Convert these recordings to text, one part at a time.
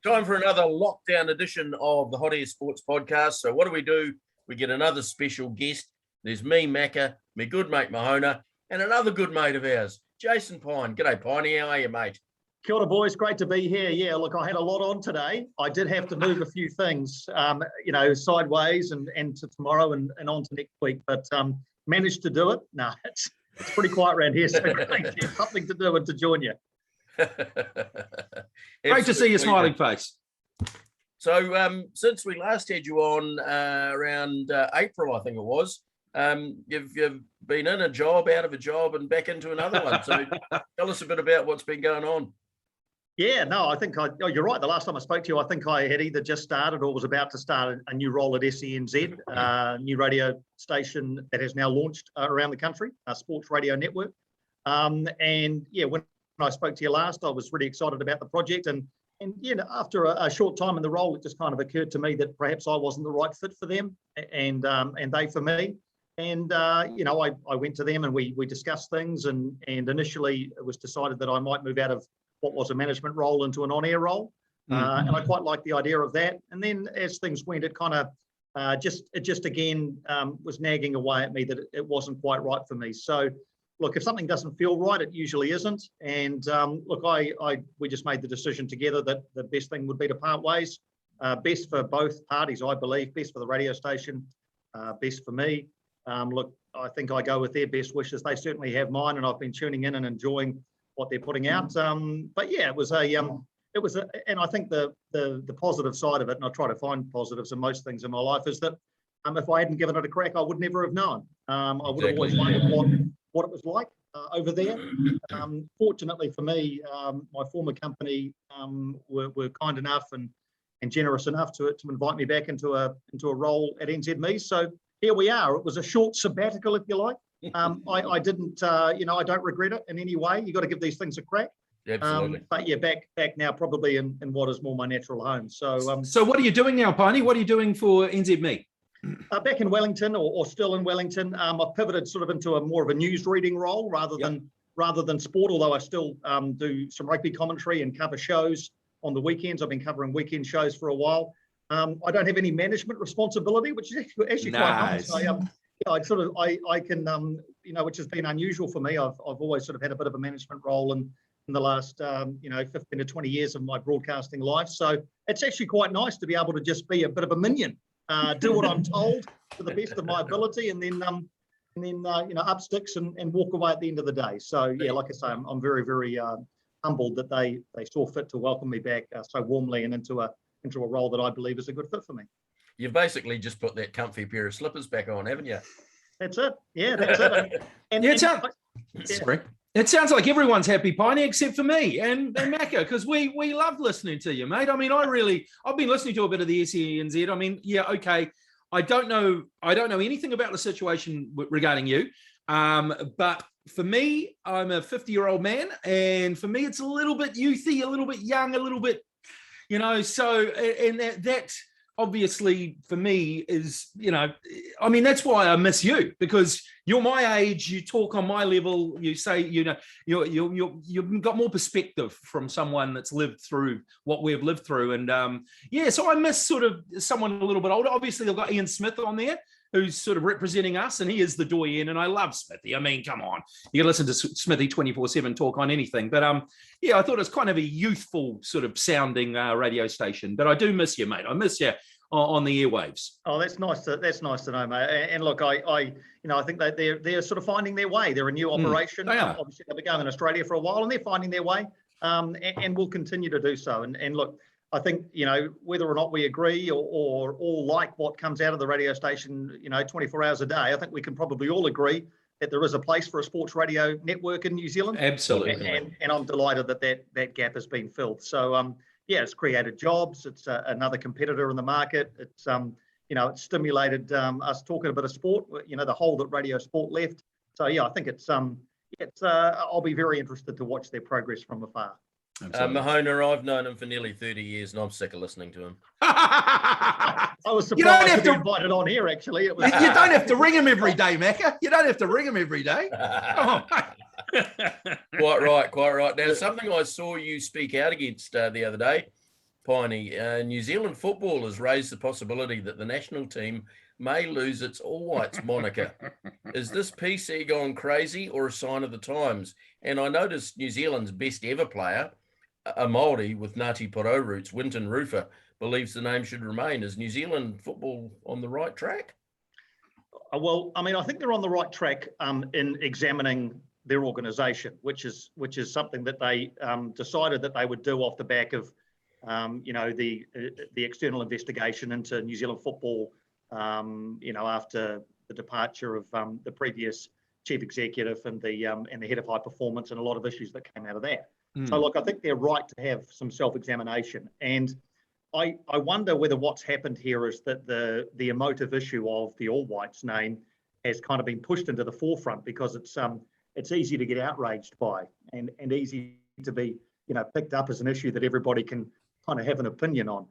Time for another lockdown edition of the Hot Air Sports Podcast. So what do? We get another special guest. There's me, Macca, my good mate Mahona, and another good mate of ours, Jason Pine. G'day, Piney. How are you, mate? Kia ora, boys. Great to be here. Yeah, look, I had a lot on today. I did have to move a few things, sideways and to tomorrow and on to next week, but managed to do it. No, it's pretty quiet around here, so great to have something to do and to join you. Great to see your smiling face. So since we last had you on around April, I think it was, you've been in a job, out of a job, and back into another one. So tell us a bit about what's been going on. Yeah, no, I think you're right. The last time I spoke to you, I think I had either just started or was about to start a new role at SENZ, new radio station that has now launched around the country, a sports radio network. And yeah, when I spoke to you last, I was really excited about the project. And after a short time in the role, it just kind of occurred to me that perhaps I wasn't the right fit for them and they for me. And, I went to them and we discussed things and initially it was decided that I might move out of what was a management role into an on-air role. And I quite liked the idea of that. And then as things went, it kind of just again was nagging away at me that it wasn't quite right for me. So look, if something doesn't feel right, it usually isn't. And look, we just made the decision together that the best thing would be to part ways. Best for both parties, I believe, best for the radio station, best for me. Look, I think I go with their best wishes. They certainly have mine, and I've been tuning in and enjoying what they're putting out. But yeah, it was and I think the positive side of it, and I try to find positives in most things in my life, is that if I hadn't given it a crack, I would never have known. I would have always wondered what it was like over there. Fortunately for me, my former company were kind enough and generous enough to invite me back into a role at NZME. So here we are. It was a short sabbatical, if you like. I didn't, I don't regret it in any way. You got to give these things a crack. Absolutely. But yeah, back now probably in what is more my natural home. So so what are you doing now, Piney? What are you doing for NZME? Back in Wellington or still in Wellington. I've pivoted sort of into a more of a news reading role rather than sport, although I still do some rugby commentary and cover shows on the weekends. I've been covering weekend shows for a while. I don't have any management responsibility, which is actually quite nice. I can, which has been unusual for me. I've always sort of had a bit of a management role in the last, 15 to 20 years of my broadcasting life. So it's actually quite nice to be able to just be a bit of a minion, do what I'm told to the best of my ability, and then up sticks and walk away at the end of the day. So yeah, like I say, I'm very, very humbled that they saw fit to welcome me back so warmly and into a role that I believe is a good fit for me. You've basically just put that comfy pair of slippers back on, haven't you? That's it. Yeah, that's it. It sounds like everyone's happy, Piney, except for me and Macca, because we love listening to you, mate. I mean, I've been listening to a bit of the SENZ. I mean, yeah, okay. I don't know anything about the situation regarding you, but for me, I'm a 50-year-old man, and for me, it's a little bit youthy, a little bit young, a little bit, so, and that obviously for me is, I mean, that's why I miss you, because you're my age, you talk on my level, you say, you've got more perspective from someone that's lived through what we've lived through. And so I miss sort of someone a little bit older. Obviously, I've got Ian Smith on there, who's sort of representing us, and he is the doyen, and I love Smithy. I mean, come on. You can listen to Smithy 24/7 talk on anything. But I thought it's kind of a youthful sort of sounding radio station. But I do miss you, mate. I miss you on the airwaves. Oh, that's nice to know, mate. And look, I think that they're sort of finding their way. They're a new operation. They are. Obviously, they've been going in Australia for a while, and they're finding their way, and will continue to do so. And look, I think, whether or not we agree or all like what comes out of the radio station, 24 hours a day, I think we can probably all agree that there is a place for a sports radio network in New Zealand. Absolutely. And I'm delighted that gap has been filled. So, it's created jobs. It's another competitor in the market. It's, it's stimulated us talking a bit of sport, the hole that radio sport left. So, yeah, I think I'll be very interested to watch their progress from afar. Mahona, I've known him for nearly 30 years and I'm sick of listening to him. I was surprised to be invited on here, actually. You don't have to ring him every day, Macca. You don't have to ring him every day. Quite right. Now, something I saw you speak out against the other day, Piney, New Zealand football has raised the possibility that the national team may lose its All Whites moniker. Is this PC gone crazy or a sign of the times? And I noticed New Zealand's best ever player, a Māori with Ngāti Porou roots, Winton Rufer, believes the name should remain. Is New Zealand football on the right track? Well, I mean, I think they're on the right track in examining their organisation, which is something that they decided that they would do off the back of, the external investigation into New Zealand football, after the departure of the previous chief executive and the head of high performance, and a lot of issues that came out of that. So, look, I think they're right to have some self-examination, and I wonder whether what's happened here is that the emotive issue of the All Whites name has kind of been pushed into the forefront because it's easy to get outraged by and easy to be picked up as an issue that everybody can kind of have an opinion on.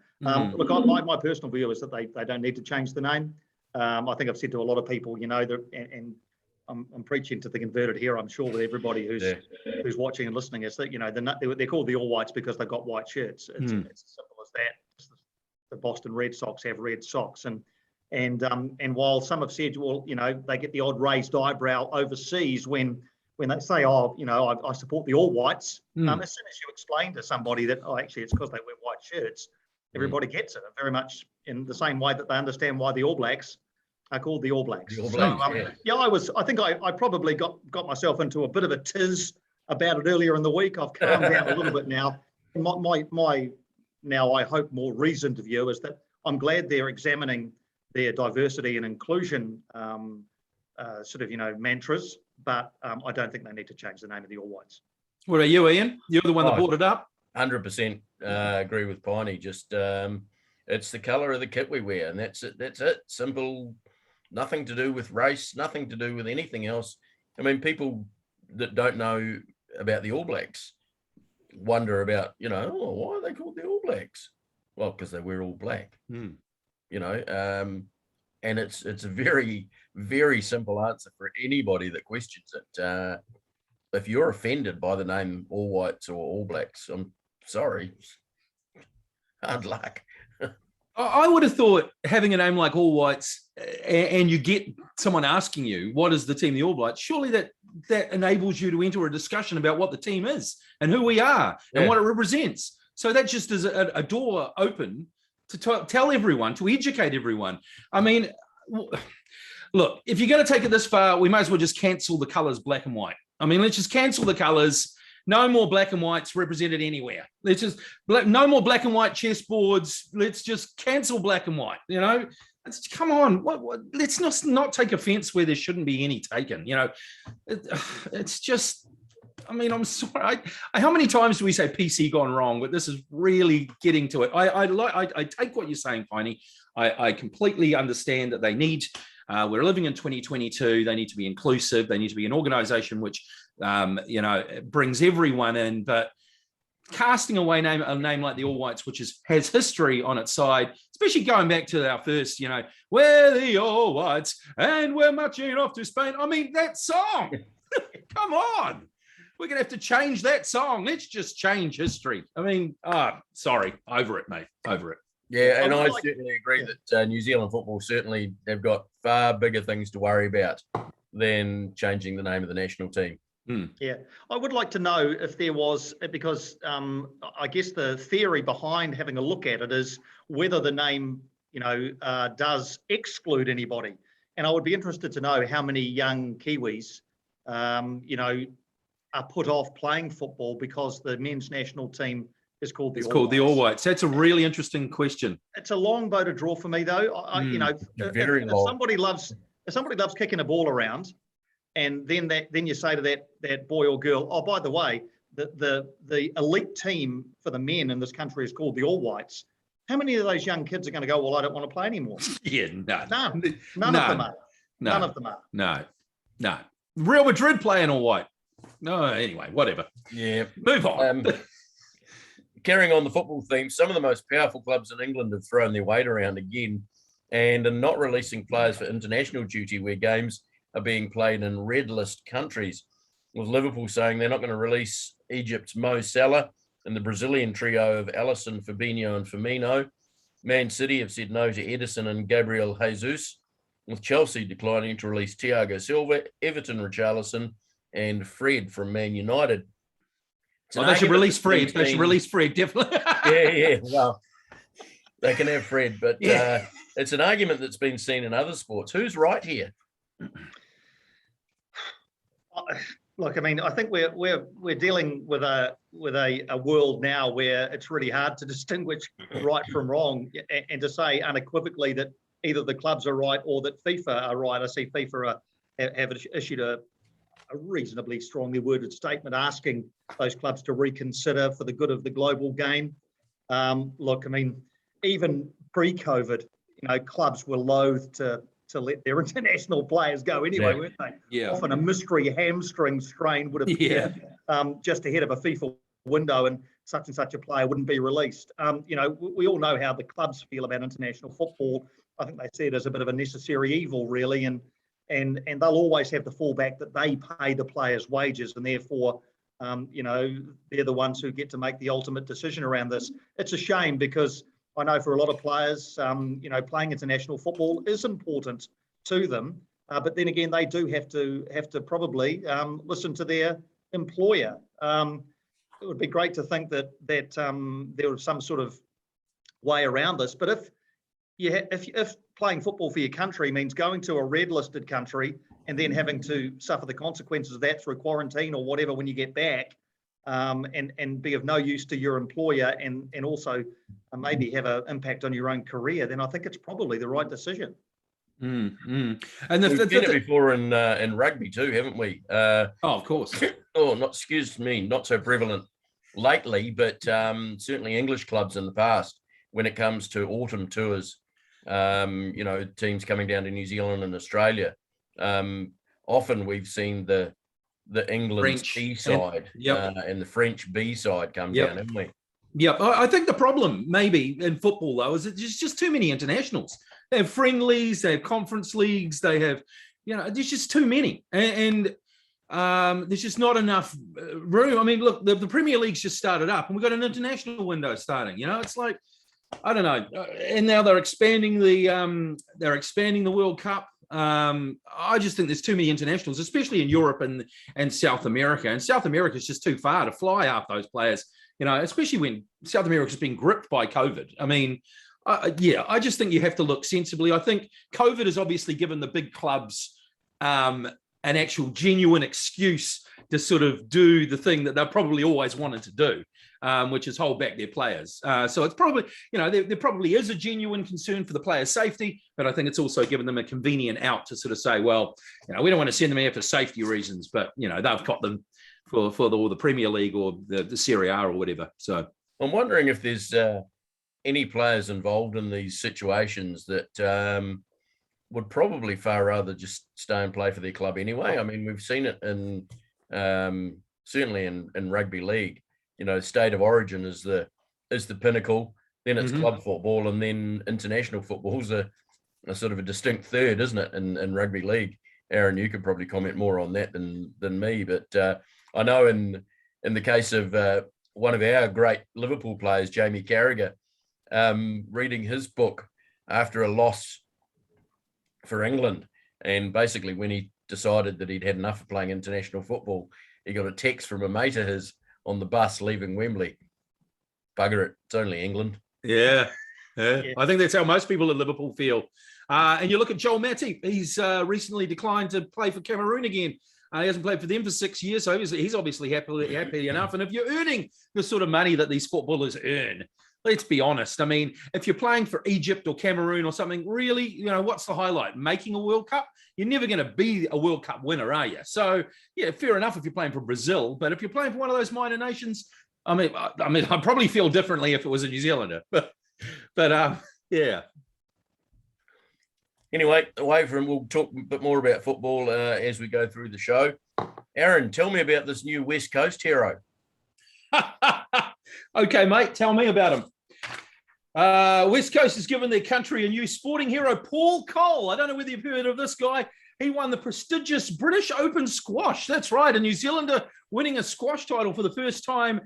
Look, my personal view is that they don't need to change the name. I think I've said to a lot of people, and I'm preaching to the converted here, I'm sure, with everybody who's watching and listening, is that they're called the All Whites because they've got white shirts. It's as simple as that. The Boston Red Sox have red socks, and while some have said, well, they get the odd raised eyebrow overseas when they say, I support the All Whites. As soon as you explain to somebody that, actually it's because they wear white shirts, everybody gets it very much in the same way that they understand why the All Blacks are called the All Blacks. The All Blacks, I think I probably got myself into a bit of a tiz about it earlier in the week. I've calmed down a little bit now. My now, I hope, more reasoned view is that I'm glad they're examining their diversity and inclusion mantras, but I don't think they need to change the name of the All Whites. What about you, Ian? You're the one that brought it up. 100% agree with Piney. Just it's the colour of the kit we wear, and that's it. That's it. Simple. Nothing to do with race. Nothing to do with anything else. I mean, people that don't know about the All Blacks wonder about, why are they called the All Blacks? Well, because they wear all black. And it's a very, very simple answer for anybody that questions it. If you're offended by the name All Whites or All Blacks, I'm sorry. Hard luck. I would have thought having a name like All Whites, and you get someone asking you, what is the team, the All Blacks? Surely that enables you to enter a discussion about what the team is and who we are and what it represents. So that just is a door open to tell everyone, to educate everyone. I mean, look, if you're going to take it this far, we might as well just cancel the colours black and white. I mean, let's just cancel the colours. No more black and whites represented anywhere. Let's just no more black and white chessboards. Let's just cancel black and white. Come on. Let's not take offence where there shouldn't be any taken. It's just. I mean, I'm sorry. How many times do we say PC gone wrong? But this is really getting to it. I take what you're saying, Piney. I completely understand that they need. We're living in 2022. They need to be inclusive. They need to be an organisation which, brings everyone in. But casting away a name like the All Whites, which has history on its side, especially going back to our first, we're the All Whites and we're marching off to Spain. I mean, that song. Come on. We're going to have to change that song. Let's just change history. I mean, sorry. Over it, mate. Over it. Yeah, and I certainly agree that New Zealand football certainly have got far bigger things to worry about than changing the name of the national team. Yeah, I would like to know if there was, because I guess the theory behind having a look at it is whether the name, does exclude anybody. And I would be interested to know how many young Kiwis, are put off playing football because the men's national team is called the All Whites. That's a really interesting question. It's a long bow to draw for me, though. If somebody loves kicking a ball around, and then you say to that boy or girl, oh, by the way, the elite team for the men in this country is called the All Whites. How many of those young kids are going to go, well, I don't want to play anymore? Yeah, none of them are. None of them are. No. Real Madrid playing All White. No, anyway, whatever. Yeah. Move on. Carrying on the football theme, some of the most powerful clubs in England have thrown their weight around again and are not releasing players for international duty where games are being played in red list countries, with Liverpool saying they're not going to release Egypt's Mo Salah in the Brazilian trio of Alisson, Fabinho and Firmino. Man City have said no to Edison and Gabriel Jesus, with Chelsea declining to release Thiago Silva, Everton Richarlison and Fred from Man United. They should release Fred. They should release Fred, definitely. Yeah. Well, they can have Fred, but it's an argument that's been seen in other sports. Who's right here? Look, I mean, I think we're dealing with a world now where it's really hard to distinguish right from wrong, and to say unequivocally that either the clubs are right or that FIFA are right. I see FIFA have issued a reasonably strongly worded statement asking those clubs to reconsider for the good of the global game. Look, I mean, even pre-COVID, clubs were loath to let their international players go anyway, weren't they? Yeah. Often a mystery hamstring strain would appear just ahead of a FIFA window, and such a player wouldn't be released. We all know how the clubs feel about international football. I think they see it as a bit of a necessary evil, really, and they'll always have the fallback that they pay the players' wages, and therefore, they're the ones who get to make the ultimate decision around this. It's a shame because I know for a lot of players, playing international football is important to them, but then again, they do have to probably listen to their employer. It would be great to think that there was some sort of way around this, but if playing football for your country means going to a red-listed country and then having to suffer the consequences of that through quarantine or whatever when you get back, and be of no use to your employer, and also maybe have an impact on your own career, then I think it's probably the right decision. And we've seen it before in rugby too, haven't we? Of course. Not so prevalent lately, but certainly English clubs in the past, when it comes to autumn tours, teams coming down to New Zealand and Australia. Often we've seen the England C side and the French B side come down, haven't we? Yep. I think the problem maybe in football, though, is that there's just too many internationals. They have friendlies, they have conference leagues, they have, there's just too many. And there's just not enough room. I mean, look, the Premier League's just started up and we've got an international window starting. It's like, I don't know. And now they're expanding the World Cup. I just think there's too many internationals, especially in Europe and South America. And South America is just too far to fly after those players, especially when South America's been gripped by COVID. I mean, I just think you have to look sensibly. I think COVID has obviously given the big clubs an actual genuine excuse to sort of do the thing that they probably always wanted to do, which is hold back their players. So it's probably, there probably is a genuine concern for the players' safety, but I think it's also given them a convenient out to sort of say, well, we don't want to send them here for safety reasons, but, they've got them for the Premier League or the Serie A or whatever. So I'm wondering if there's any players involved in these situations that would probably far rather just stay and play for their club anyway. I mean, we've seen it in certainly in rugby league. State of origin is the pinnacle, then it's club football, and then international football's a sort of a distinct third, isn't it? In rugby league, Aaron, you could probably comment more on that than me, but I know in the case of one of our great Liverpool players, Jamie Carragher, reading his book after a loss for England, and basically when he decided that he'd had enough of playing international football, he got a text from a mate of his on the bus leaving Wembley. Bugger it, it's only England. Yeah. I think that's how most people in Liverpool feel. And you look at Joel Matip, he's recently declined to play for Cameroon again. He hasn't played for them for 6 years, so he's obviously happy enough. And if you're earning the sort of money that these footballers earn, let's be honest. I mean, if you're playing for Egypt or Cameroon or something, really, what's the highlight? Making a World Cup? You're never going to be a World Cup winner, are you? So, yeah, fair enough if you're playing for Brazil, but if you're playing for one of those minor nations, I mean, I'd probably feel differently if it was a New Zealander, but yeah. Anyway, away from, we'll talk a bit more about football as we go through the show. Aaron, tell me about this new West Coast hero. Okay, mate, tell me about him. West Coast has given their country a new sporting hero, Paul Cole. I don't know whether you've heard of this guy. He won the prestigious British Open squash. That's right, a New Zealander winning a squash title for the first time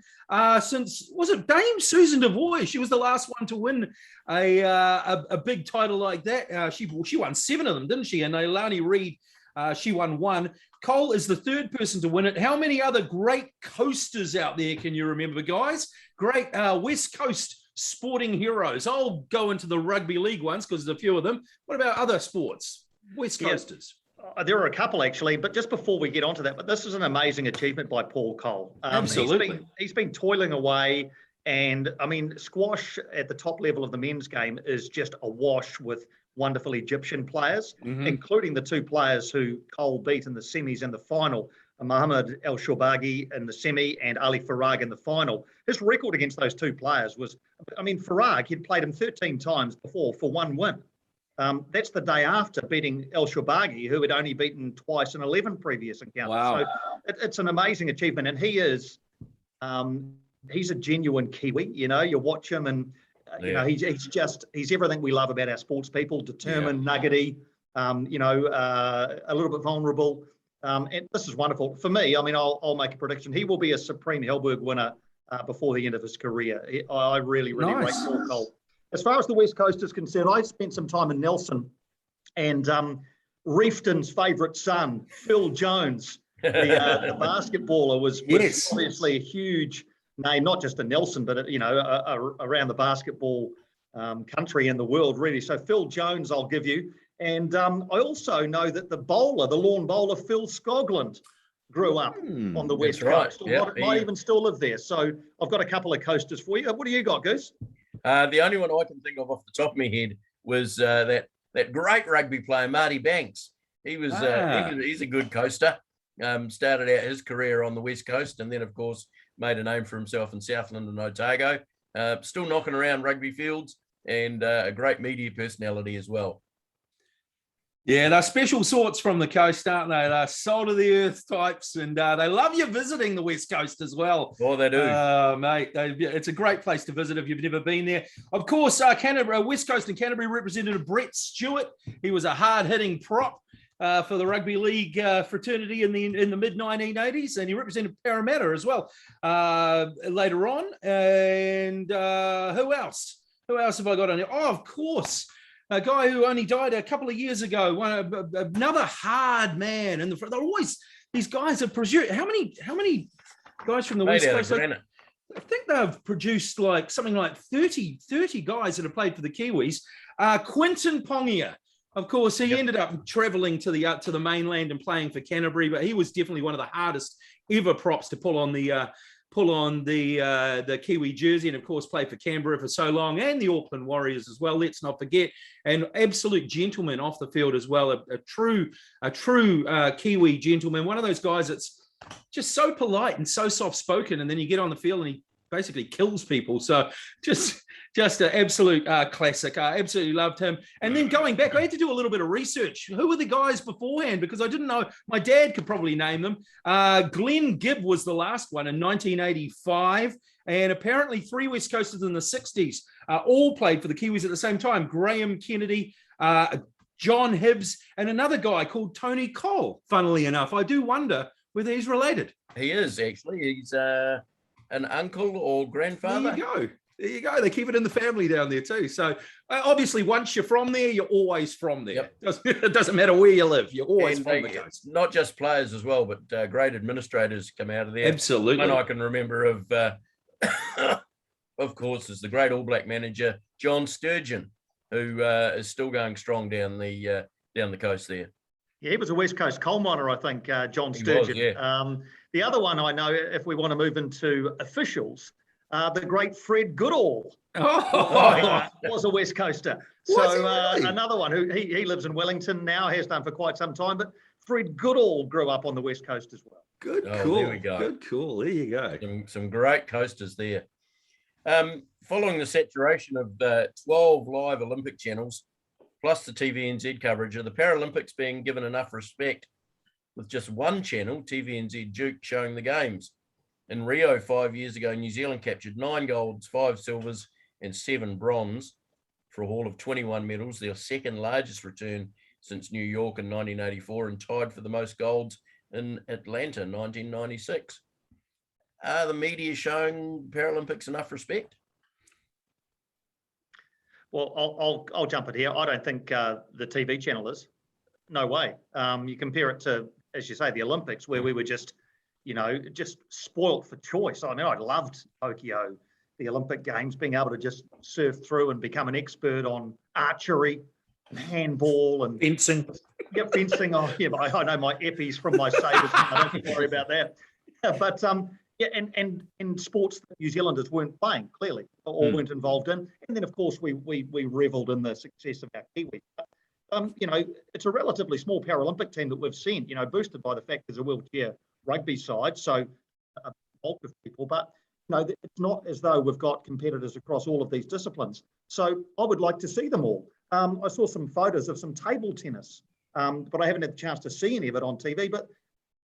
since, was it Dame Susan Devoy? She was the last one to win a big title like that. She won 7 of them, didn't she? And Leilani Reid, she won 1. Cole is the 3rd person to win it. How many other great coasters out there can you remember, guys? Great West Coast sporting heroes. I'll go into the rugby league ones because there's a few of them. What about other sports? West Coasters. There are a couple actually, but just before we get onto that, but this is an amazing achievement by Paul Cole. Absolutely. He's been toiling away, and I mean, squash at the top level of the men's game is just awash with wonderful Egyptian players, including the 2 players who Cole beat in the semis and the final, Mohamed El Shorbagi in the semi and Ali Farag in the final. His record against those 2 players was, I mean, Farag, he'd played him 13 times before for 1 win. That's the day after beating El Shorbagi, who had only beaten twice in 11 previous encounters. Wow. So it's an amazing achievement. And he is, he's a genuine Kiwi. You know, you watch him and, you know, he's everything we love about our sports people, determined, nuggety, you know, a little bit vulnerable. And this is wonderful. For me, I mean, I'll make a prediction. He will be a Supreme Hellberg winner before the end of his career. I really rate Paul Cole. As far as the West Coast is concerned, I spent some time in Nelson, and Reefton's favourite son, Phil Jones, the basketballer, was obviously a huge name, not just in Nelson, but you know, around the basketball country and the world, really. So Phil Jones, I'll give you. And I also know that the lawn bowler, Phil Scogland, grew up on the West Coast. Right. Might even still live there. So I've got a couple of coasters for you. What do you got, Goose? The only one I can think of off the top of my head was that great rugby player, Marty Banks. He was he's a good coaster. Started out his career on the West Coast and then, of course, made a name for himself in Southland and Otago. Still knocking around rugby fields and a great media personality as well. Yeah, they're special sorts from the coast, aren't they? They're salt-of-the-earth types, and they love you visiting the West Coast as well. Oh, they do. Mate, it's a great place to visit if you've never been there. Of course, Canterbury, West Coast and Canterbury representative Brett Stewart. He was a hard-hitting prop for the rugby league fraternity in the mid-1980s, and he represented Parramatta as well later on. And who else? Who else have I got on here? Oh, of course. A guy who only died a couple of years ago, another hard man. And they're always, these guys have produced, how many guys from the West Coast? I think they've produced like something like 30 guys that have played for the Kiwis. Quinton Pongia, of course, he ended up traveling to the mainland and playing for Canterbury, but he was definitely one of the hardest ever props to pull on the Kiwi jersey, and of course play for Canberra for so long, and the Auckland Warriors as well. Let's not forget, an absolute gentleman off the field as well, a true Kiwi gentleman. One of those guys that's just so polite and so soft spoken, and then you get on the field and he basically kills people. So just an absolute classic. I absolutely loved him. And then going back, I had to do a little bit of research. Who were the guys beforehand? Because I didn't know. My dad could probably name them. Glenn Gibb was the last one in 1985. And apparently 3 West Coasters in the 60s all played for the Kiwis at the same time. Graham Kennedy, John Hibbs, and another guy called Tony Cole. Funnily enough, I do wonder whether he's related. He is, actually. He's an uncle or grandfather. There you go. They keep it in the family down there too. So obviously, once you're from there, you're always from there. Yep. It doesn't matter where you live. You're always from the coast. Not just players as well, but great administrators come out of there. Absolutely. One I can remember of course, is the great All Black manager, John Sturgeon, who is still going strong down the coast there. Yeah, he was a West Coast coal miner, I think, John Sturgeon. Was, the other one I know, if we want to move into officials, the great Fred Goodall was a West Coaster. So really? Another one who he lives in Wellington now, has done for quite some time, but Fred Goodall grew up on the West Coast as well. Cool. There we go. Good, cool. There you go. Some great coasters there. Following the saturation of 12 live Olympic channels, plus the TVNZ coverage of the Paralympics being given enough respect, with just one channel, TVNZ Duke, showing the games. In Rio 5 years ago, New Zealand captured 9 golds, 5 silvers, and 7 bronze for a haul of 21 medals, their second largest return since New York in 1984, and tied for the most golds in Atlanta in 1996. Are the media showing Paralympics enough respect? Well, I'll jump it here. I don't think the TV channel is. No way. You compare it to, as you say, the Olympics, where we were just spoilt for choice. I mean, I loved Tokyo, the Olympic Games, being able to just surf through and become an expert on archery and handball and fencing. Yeah, fencing. Oh, yeah, but I know my eppies from my sabres. I don't have to worry about that. But yeah, and sports that New Zealanders weren't playing, clearly, or weren't involved in. And then, of course, we revelled in the success of our Kiwis. It's a relatively small Paralympic team that we've seen, boosted by the fact there's a wheelchair rugby side, so a bulk of people. But, it's not as though we've got competitors across all of these disciplines. So I would like to see them all. I saw some photos of some table tennis, but I haven't had the chance to see any of it on TV. But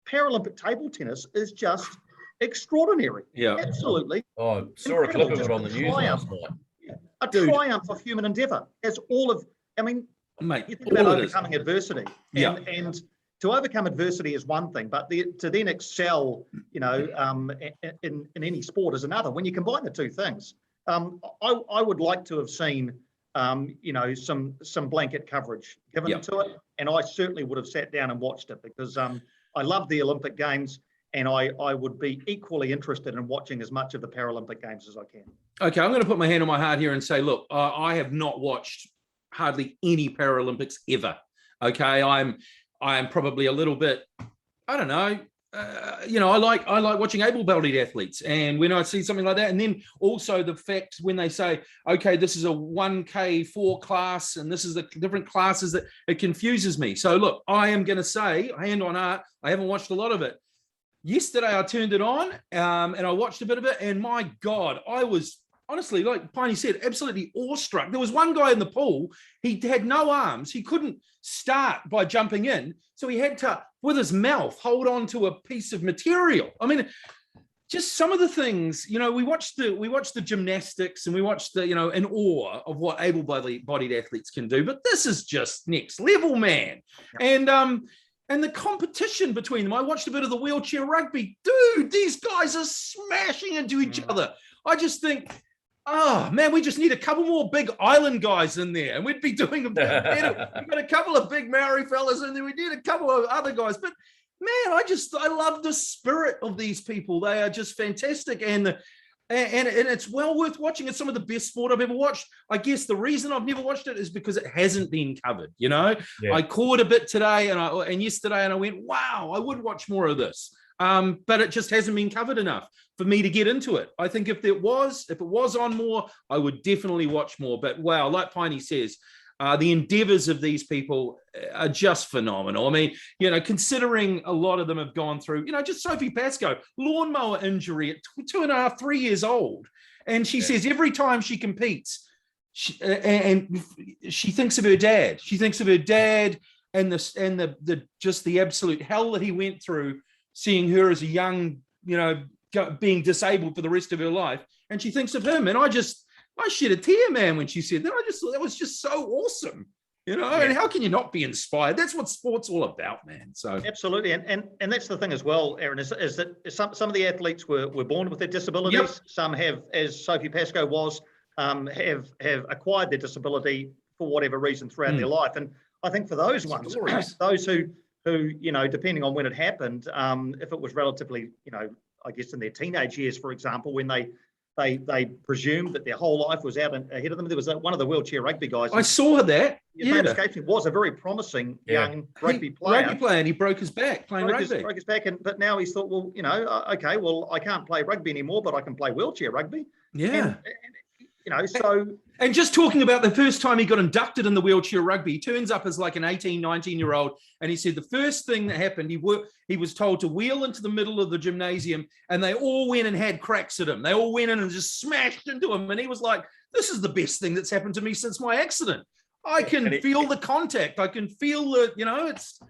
Paralympic table tennis is just extraordinary. Yeah, absolutely. Oh, saw a clip of it on the news last night. A triumph of human endeavour. As all of, mate, you think about overcoming adversity, and to overcome adversity is one thing, but to then excel, in any sport is another. When you combine the two things, I would like to have seen, some blanket coverage given to it, and I certainly would have sat down and watched it because I love the Olympic Games. And I would be equally interested in watching as much of the Paralympic Games as I can. Okay, I'm going to put my hand on my heart here and say, look, I have not watched hardly any Paralympics ever. Okay, I'm probably a little bit, I don't know. I like watching able-bodied athletes, and when I see something like that, and then also the fact when they say, okay, this is a 1K4 class, and this is the different classes, that it confuses me. So look, I am going to say, hand on heart, I haven't watched a lot of it. Yesterday, I turned it on and I watched a bit of it. And my God, I was honestly, like Piney said, absolutely awestruck. There was one guy in the pool. He had no arms. He couldn't start by jumping in. So he had to, with his mouth, hold on to a piece of material. I mean, just some of the things, we watched the gymnastics and we watched the, in awe of what able-bodied athletes can do. But this is just next level, man. And the competition between them. I watched a bit of the wheelchair rugby. Dude, these guys are smashing into each other. I just think, oh, man, we just need a couple more big island guys in there, and we'd be doing a bit better. We've got a couple of big Maori fellas in there. We need a couple of other guys. But, man, I love the spirit of these people. They are just fantastic. And it's well worth watching. It's some of the best sport I've ever watched. I guess the reason I've never watched it is because it hasn't been covered. Yeah. I caught a bit today and yesterday, and I went, wow, I would watch more of this. But it just hasn't been covered enough for me to get into it. I think if it was on more, I would definitely watch more. But wow, like Piney says, the endeavors of these people are just phenomenal. I mean, considering a lot of them have gone through, just Sophie Pascoe, lawnmower injury at 2.5, 3 years old. And she says every time she competes, she thinks of her dad. She thinks of her dad and the just the absolute hell that he went through, seeing her as a young, being disabled for the rest of her life. And she thinks of him. And I shed a tear, man, when she said that. I just thought that was just so awesome, And how can you not be inspired? That's what sport's all about, man. So absolutely, and that's the thing as well, Aaron, is that some of the athletes were born with their disabilities. Yep. Some have, as Sophie Pascoe was, have acquired their disability for whatever reason throughout their life. And I think for those ones, those who depending on when it happened, if it was relatively, I guess in their teenage years, for example, when they presumed that their whole life was out ahead of them. There was one of the wheelchair rugby guys. I saw that. His name escapes me. Was a very promising young rugby player. And he broke his back playing rugby. Broke his back, but now he's thought, well, okay, well, I can't play rugby anymore, but I can play wheelchair rugby. Yeah. So... And just talking about the first time he got inducted in the wheelchair rugby, he turns up as like an 18, 19-year-old, and he said the first thing that happened, he was told to wheel into the middle of the gymnasium, and they all went and had cracks at him. They all went in and just smashed into him, and he was like, this is the best thing that's happened to me since my accident. I can feel the contact. I can feel the, it's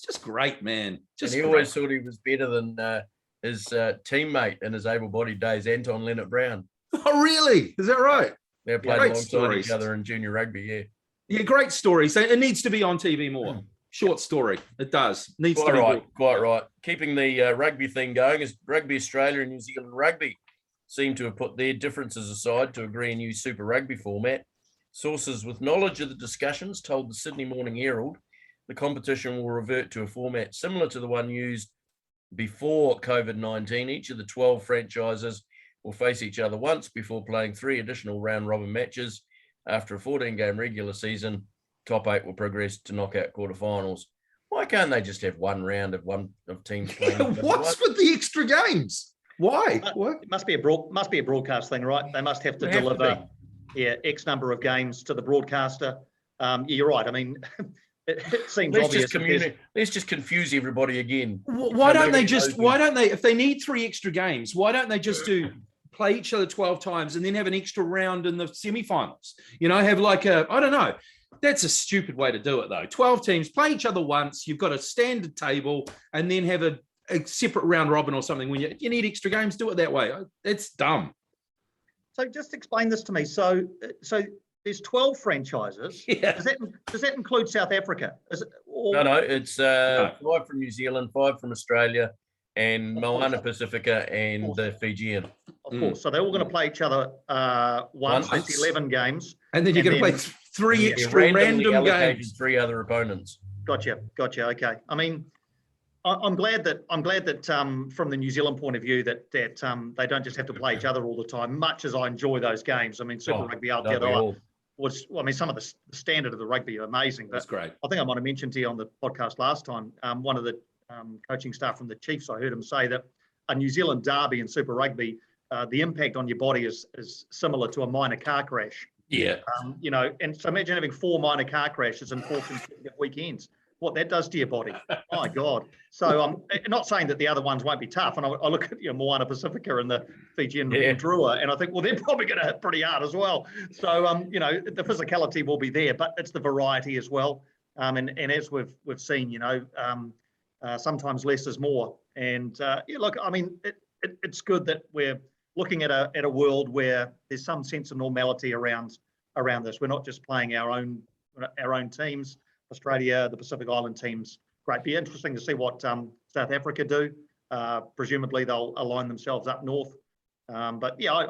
just great, man. And he always thought he was better than his teammate in his able-bodied days, Anton Leonard-Brown. Oh, really? Is that right? They played alongside each other in junior rugby, Yeah, great story. So it needs to be on TV more. short story. It does. Needs Quite to be right, built. quite right. Keeping the rugby thing going, is Rugby Australia and New Zealand Rugby seem to have put their differences aside to agree a new Super Rugby format. Sources with knowledge of the discussions told the Sydney Morning Herald the competition will revert to a format similar to the one used before COVID-19. Each of the 12 franchises will face each other once before playing 3 additional round-robin matches. After a 14-game regular season, top 8 will progress to knockout quarterfinals. Why can't they just have one round of teams playing? What's with the extra games? Why? What? It must be a broadcast thing, right? They must have to deliver X number of games to the broadcaster. You're right. I mean, it seems obvious. Let's just confuse everybody again. Why don't they, if they need 3 extra games, why don't they just play each other 12 times and then have an extra round in the semi-finals? Have like I don't know. That's a stupid way to do it, though. 12 teams play each other once. You've got a standard table and then have a separate round robin or something. When you need extra games, do it that way. It's dumb. So just explain this to me. So there's 12 franchises. Yeah. Does that include South Africa? No. It's 5 from New Zealand, 5 from Australia, and Moana Pacifica and the Fijian. Of course. So they're all going to play each other once. It's 11 games. And then you're going to play 3 extra random games. 3 other opponents. Gotcha. Okay. I mean, I'm glad that from the New Zealand point of view that they don't just have to play each other all the time. Much as I enjoy those games, I mean, Super Rugby out there some of the standard of the rugby are amazing. But that's great. I think I might have mentioned to you on the podcast last time. One of the coaching staff from the Chiefs, I heard him say that a New Zealand derby in Super Rugby, the impact on your body is similar to a minor car crash. Yeah. And so imagine having 4 minor car crashes in 4 consecutive weekends. What that does to your body. My God. So I'm not saying that the other ones won't be tough. And I look at Moana Pacifica and the Fijian Drua, and I think, well, they're probably going to hit pretty hard as well. So, the physicality will be there, but it's the variety as well. And as we've seen, sometimes less is more. And look, I mean, it's good that we're looking at a world where there's some sense of normality around this. We're not just playing our own teams. Australia, the Pacific Island teams, great. Be interesting to see what South Africa do. Presumably they'll align themselves up north. But yeah,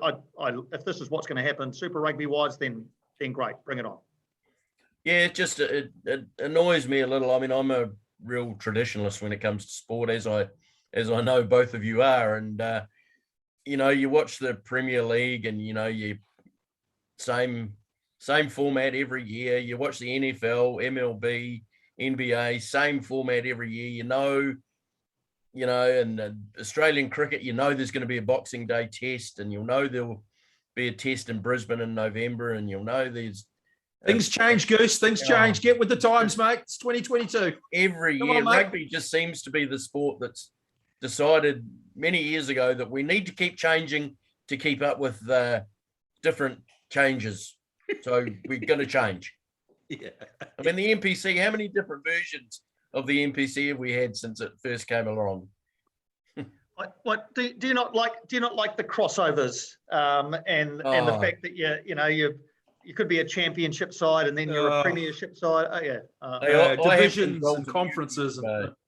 if this is what's going to happen Super Rugby wise, then great, bring it on. Yeah, it annoys me a little. I mean, I'm a real traditionalist when it comes to sport, as I know both of you are. And you watch the Premier League, and you same format every year. You watch the NFL, MLB, NBA, same format every year. And Australian cricket, there's going to be a Boxing Day test, and there'll be a test in Brisbane in November, and there's things change, Goose. Things change. Get with the times, mate. It's 2022. Every year, rugby just seems to be the sport that's decided many years ago that we need to keep changing to keep up with different changes. So we're going to change. Yeah. I mean, the NPC, how many different versions of the NPC have we had since it first came along? What do you not like the crossovers and the fact that you could be a championship side and then you're a premiership side? Divisions and conferences.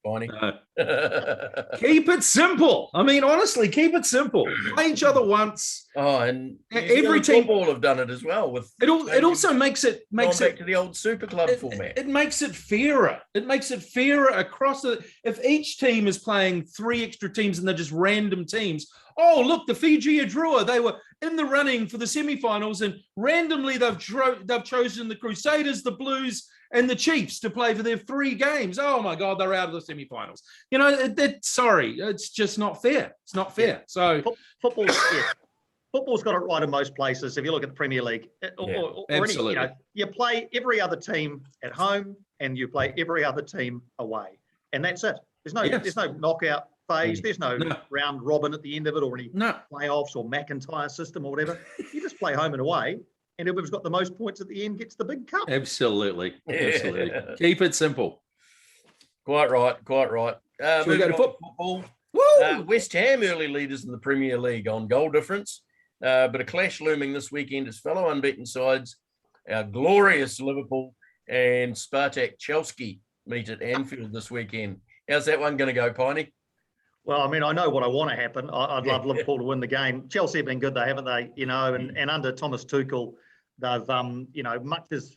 Bonnie. Keep it simple. I mean, honestly, keep it simple. Play each other once. And every team football have done it as well. With it also makes it back to the old Super Club format. It makes it fairer. It makes it fairer across the. If each team is playing 3 extra teams and they're just random teams. Oh, look, the Fiji Drua, they were in the running for the semi-finals, and randomly they've chosen the Crusaders, the Blues, and the Chiefs to play for their 3 games. Oh my God, they're out of the semi-finals. Sorry, it's just not fair. It's not fair. Yeah. So football's got it right in most places. If you look at the Premier League, or absolutely, you play every other team at home and you play every other team away, and that's it. There's no knockout phase. There's no round robin at the end of it, or any playoffs or McIntyre system or whatever. You just play home and away, and whoever's got the most points at the end gets the big cup. Absolutely. Keep it simple. Quite right. Shall we go to football? West Ham early leaders in the Premier League on goal difference, but a clash looming this weekend as fellow unbeaten sides, our glorious Liverpool and Spartak Chelsea meet at Anfield this weekend. How's that one going to go, Piney? Well, I mean, I know what I want to happen. I'd love Liverpool to win the game. Chelsea have been good, though, haven't they? You know, and under Thomas Tuchel, they've, you know, much as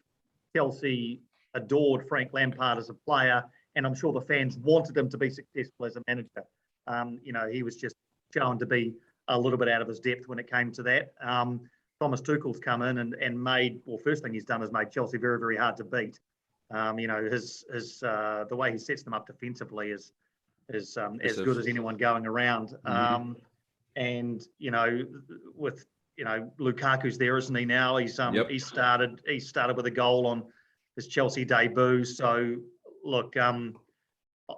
Chelsea adored Frank Lampard as a player, and I'm sure the fans wanted him to be successful as a manager. You know, he was just shown to be a little bit out of his depth when it came to that. Thomas Tuchel's come in and made, well, first thing he's done is made Chelsea very, very hard to beat. You know, his the way he sets them up defensively is as good as anyone going around. And you know, with Lukaku's there, isn't he now? He's he started with a goal on his Chelsea debut. So look,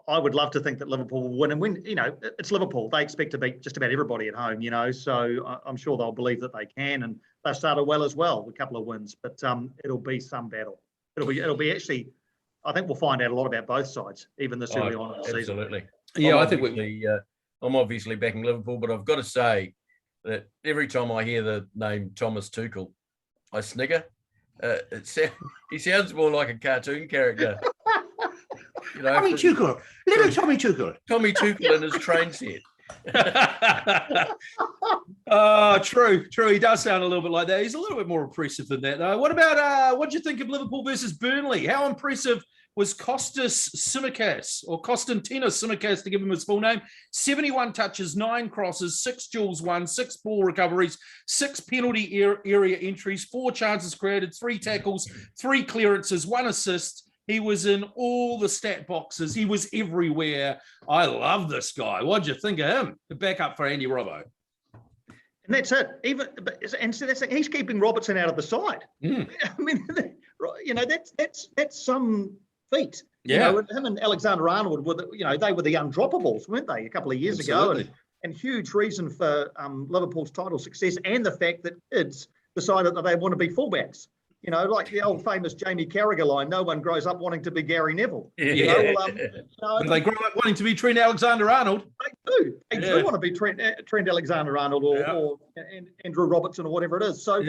I would love to think that Liverpool will win, and win. You know, it's Liverpool. They expect to beat just about everybody at home. You know, so I'm sure they'll believe that they can, and they started well as well, a couple of wins. But it'll be some battle. It'll be actually. I think we'll find out a lot about both sides, even this early on in the season. Absolutely. Yeah, I'm obviously backing Liverpool, but I've got to say that every time I hear the name Thomas Tuchel, I snigger. He sounds more like a cartoon character. You know, Tommy Tuchel, little Tommy Tuchel. Tommy Tuchel in his train set. True. He does sound a little bit like that. He's a little bit more impressive than that, though. What about what do you think of Liverpool versus Burnley? How impressive was Kostas Tsimikas, or Konstantinos Tsimikas to give him his full name? 71 touches, 9 crosses, 6 duels won, 6 ball recoveries, 6 penalty area entries, 4 chances created, 3 tackles, 3 clearances, 1 assist. He was in all the stat boxes. He was everywhere. I love this guy. What'd you think of him? The backup for Andy Robbo. And that's it. So he's keeping Robertson out of the side. I mean, you know, that's some feat. Yeah. You know, him and Alexander Arnold were, they were the undroppables, weren't they, a couple of years ago? And huge reason for Liverpool's title success, and the fact that kids decided that they want to be fullbacks. You know, like the old famous Jamie Carragher line, no one grows up wanting to be Gary Neville. Yeah. They grow up wanting to be Trent Alexander-Arnold. They do. They do want to be Trent Alexander-Arnold or Andrew Robertson or whatever it is. So,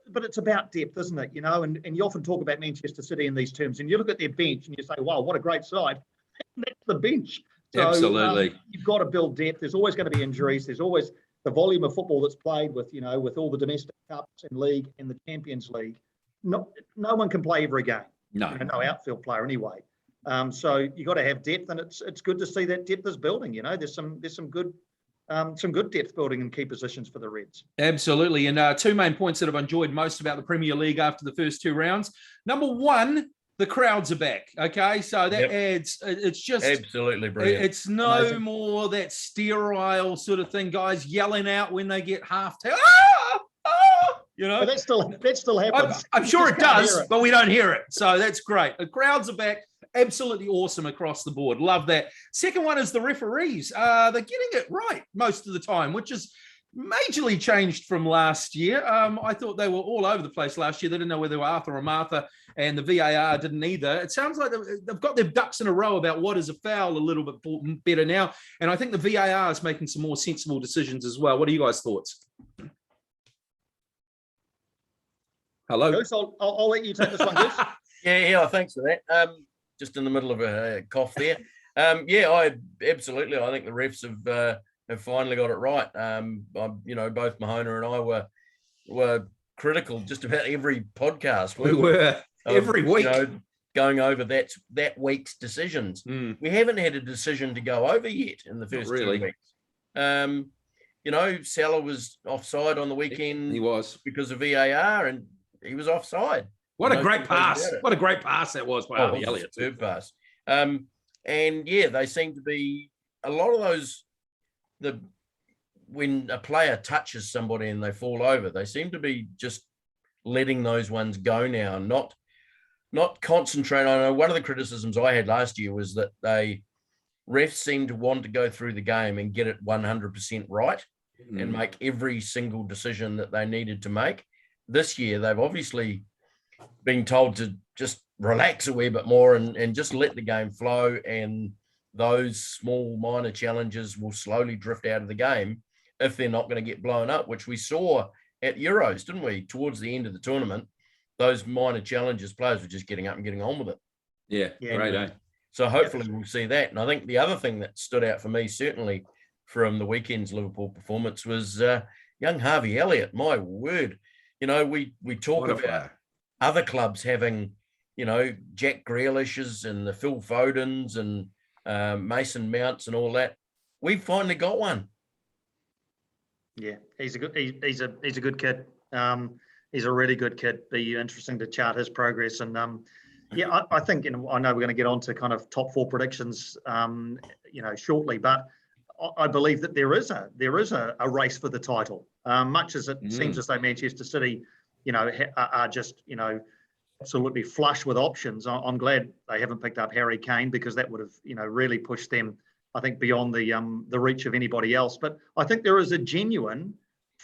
but it's about depth, isn't it? You know, and you often talk about Manchester City in these terms, and you look at their bench and you say, wow, what a great side. That's the bench. So, absolutely. You've got to build depth. There's always going to be injuries. There's always the volume of football that's played with, you know, with all the domestic cups and league and the Champions League. No one can play every game. No, you know, no outfield player anyway. So you got to have depth, and it's good to see that depth is building. You know, there's some good depth building in key positions for the Reds. Absolutely, and 2 main points that I've enjoyed most about the Premier League after the first 2 rounds. Number 1. The crowds are back, okay? So that adds, it's just... Absolutely brilliant. It's no more that sterile sort of thing, guys yelling out when they get half-time. You know? But that still happens. I'm sure it does, but we don't hear it. So that's great. The crowds are back. Absolutely awesome across the board. Love that. Second one is the referees. They're getting it right most of the time, which is majorly changed from last year. I thought they were all over the place last year. They didn't know whether they were Arthur or Martha, and the VAR didn't either. It sounds like they've got their ducks in a row about what is a foul a little bit better now, and I think the VAR is making some more sensible decisions as well. What are you guys' thoughts? Hello? Goose, I'll let you take this one, Goose. Yeah, thanks for that. Just in the middle of a cough there. I think the refs have finally got it right. Both Mahona and I were critical just about every podcast. We were every week, going over that week's decisions. We haven't had a decision to go over yet in the first 2 weeks. Salah was offside on the weekend. He was because of VAR, and he was offside. What a great pass! What a great pass that was by Harvey Elliott. Superb pass. They seem to be a lot of those. When a player touches somebody and they fall over, they seem to be just letting those ones go now, not concentrate. I know one of the criticisms I had last year was that refs seemed to want to go through the game and get it 100% right and make every single decision that they needed to make. This year, they've obviously been told to just relax a wee bit more and just let the game flow, and those small minor challenges will slowly drift out of the game if they're not going to get blown up, which we saw at Euros, didn't we? Towards the end of the tournament, those minor challenges, players were just getting up and getting on with it. Yeah, great, eh? So hopefully we'll see that. And I think the other thing that stood out for me, certainly from the weekend's Liverpool performance, was young Harvey Elliott. My word. We talk about other clubs having, Jack Grealish's and the Phil Fodens and Mason Mounts and all that. We've finally got one. Yeah, he's a good kid. He's a really good kid. Be interesting to chart his progress. And I think, I know we're going to get on to kind of top 4 predictions, shortly, but I believe that there is a race for the title. Much as it seems as though Manchester City, are just, absolutely flush with options. I'm glad they haven't picked up Harry Kane, because that would have, really pushed them, I think, beyond the reach of anybody else. But I think there is a genuine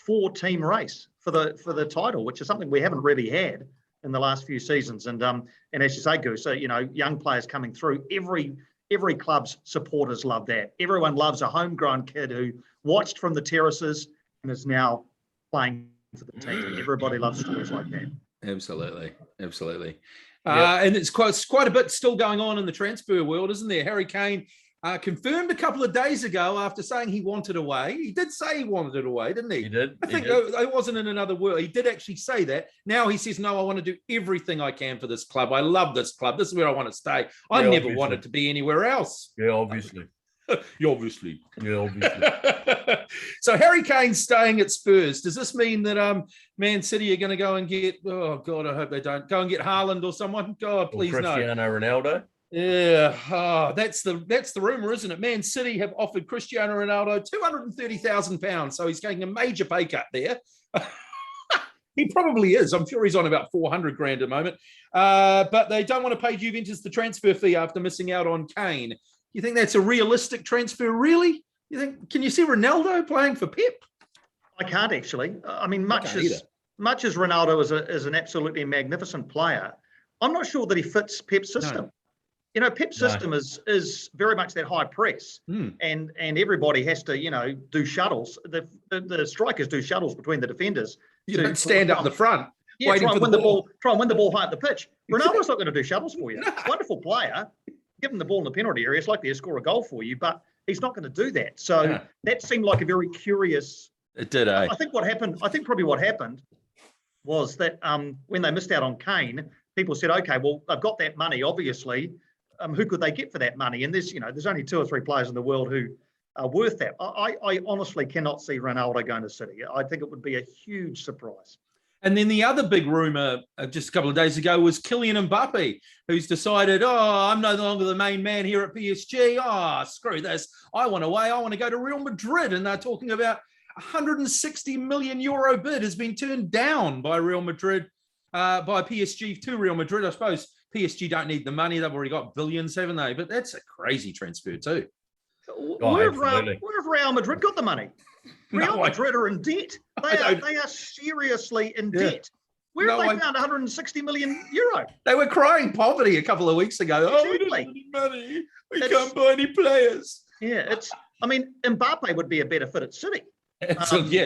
4-team race for the title, which is something we haven't really had in the last few seasons. And as you say, Goose, so, young players coming through, every club's supporters love that. Everyone loves a homegrown kid who watched from the terraces and is now playing for the team. Everybody loves stories like that. Absolutely. Yep. And it's quite a bit still going on in the transfer world, isn't there? Harry Kane confirmed a couple of days ago after saying he wanted away. He did say he wanted it away, didn't he? He did. I think it wasn't in another word. He did actually say that. Now he says, no, I want to do everything I can for this club. I love this club. This is where I want to stay. I never wanted to be anywhere else. Yeah, obviously. Obviously. Yeah, obviously. So Harry Kane's staying at Spurs. Does this mean that Man City are going to go and get, oh God, I hope they don't, go and get Haaland or someone? God, please no. Cristiano Ronaldo. Yeah, that's the rumor, isn't it? Man City have offered Cristiano Ronaldo £230,000, so he's taking a major pay cut there. He probably is. I'm sure he's on about 400 grand at the moment. But they don't want to pay Juventus the transfer fee after missing out on Kane. You think that's a realistic transfer, really? Can you see Ronaldo playing for Pep? I can't actually. I mean, much as Ronaldo is an absolutely magnificent player, I'm not sure that he fits Pep's system. No. Pep's system is very much that high press, and everybody has to, do shuttles. The strikers do shuttles between the defenders. You don't stand up the front. Yeah, try and win the ball high up the pitch. Ronaldo's not going to do shuttles for you. No. Wonderful player. Give him the ball in the penalty area. It's likely to score a goal for you, but he's not going to do that. So that seemed like a very curious. It did, eh? I think probably what happened was that when they missed out on Kane, people said, okay, well, they've got that money, obviously. Who could they get for that money? And there's only 2 or 3 players in the world who are worth that. I honestly cannot see Ronaldo going to City. I think it would be a huge surprise. And then the other big rumour just a couple of days ago was Kylian Mbappe, who's decided, I'm no longer the main man here at PSG. Screw this. I want away. I want to go to Real Madrid. And they're talking about €160 million bid has been turned down by Real Madrid, by PSG to Real Madrid. I suppose PSG don't need the money. They've already got billions, haven't they? But that's a crazy transfer too. Where have Real Madrid got the money? Real Madrid are in debt. They are seriously in debt. Where have they found €160 million? They were crying poverty a couple of weeks ago. Exactly. We don't have any money. We can't buy any players. Yeah, Mbappe would be a better fit at City.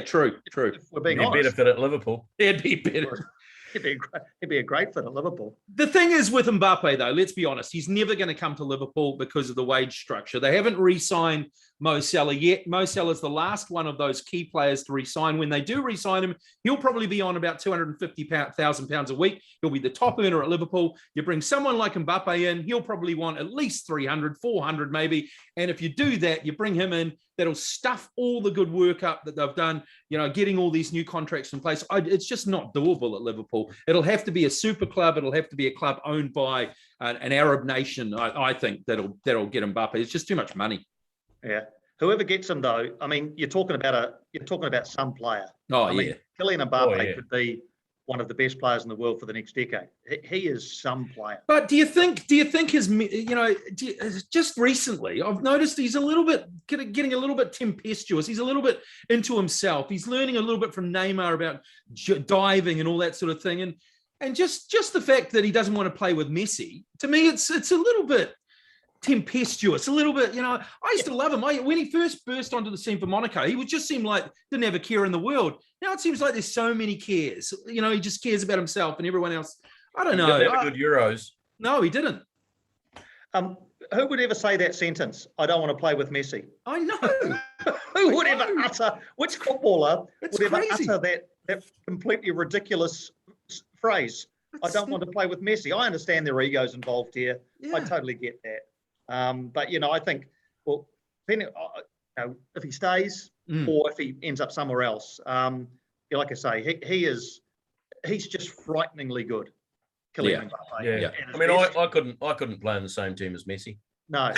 True. If we're being honest. Better fit at Liverpool. It'd be better. He'd be a great fit at Liverpool. The thing is with Mbappe, though, let's be honest, he's never going to come to Liverpool because of the wage structure. They haven't re-signed Mo Salah yet. Mo Salah's the last one of those key players to re-sign. When they do re-sign him, he'll probably be on about £250,000 a week. He'll be the top earner at Liverpool. You bring someone like Mbappe in, he'll probably want at least 300, 400 maybe. And if you do that, you bring him in, that'll stuff all the good work up that they've done, getting all these new contracts in place. It's just not doable at Liverpool. It'll have to be a super club. It'll have to be a club owned by an Arab nation, I think, that'll get Mbappe. It's just too much money. Yeah. Whoever gets him, though, I mean, you're talking about some player. Kylian Mbappe could be one of the best players in the world for the next decade. He is some player. But do you think his, just recently, I've noticed he's a little bit getting a little bit tempestuous. He's a little bit into himself. He's learning a little bit from Neymar about diving and all that sort of thing. And just the fact that he doesn't want to play with Messi, to me, it's a little bit tempestuous, a little bit, I used to love him. When he first burst onto the scene for Monaco, he would just seem like didn't have a care in the world. Now it seems like there's so many cares. He just cares about himself and everyone else. I don't know. He didn't have a good Euros. No, he didn't. Who would ever say that sentence? I don't want to play with Messi. I know. Who would ever utter? Which footballer It's would ever crazy. utter that completely ridiculous phrase? I don't want to play with Messi. I understand there are egos involved here. I totally get that. But I think, well, depending, if he stays or if he ends up somewhere else, like I say, he's just frighteningly good. Kylian Mbappe. Yeah. I mean, I couldn't play in the same team as Messi. No.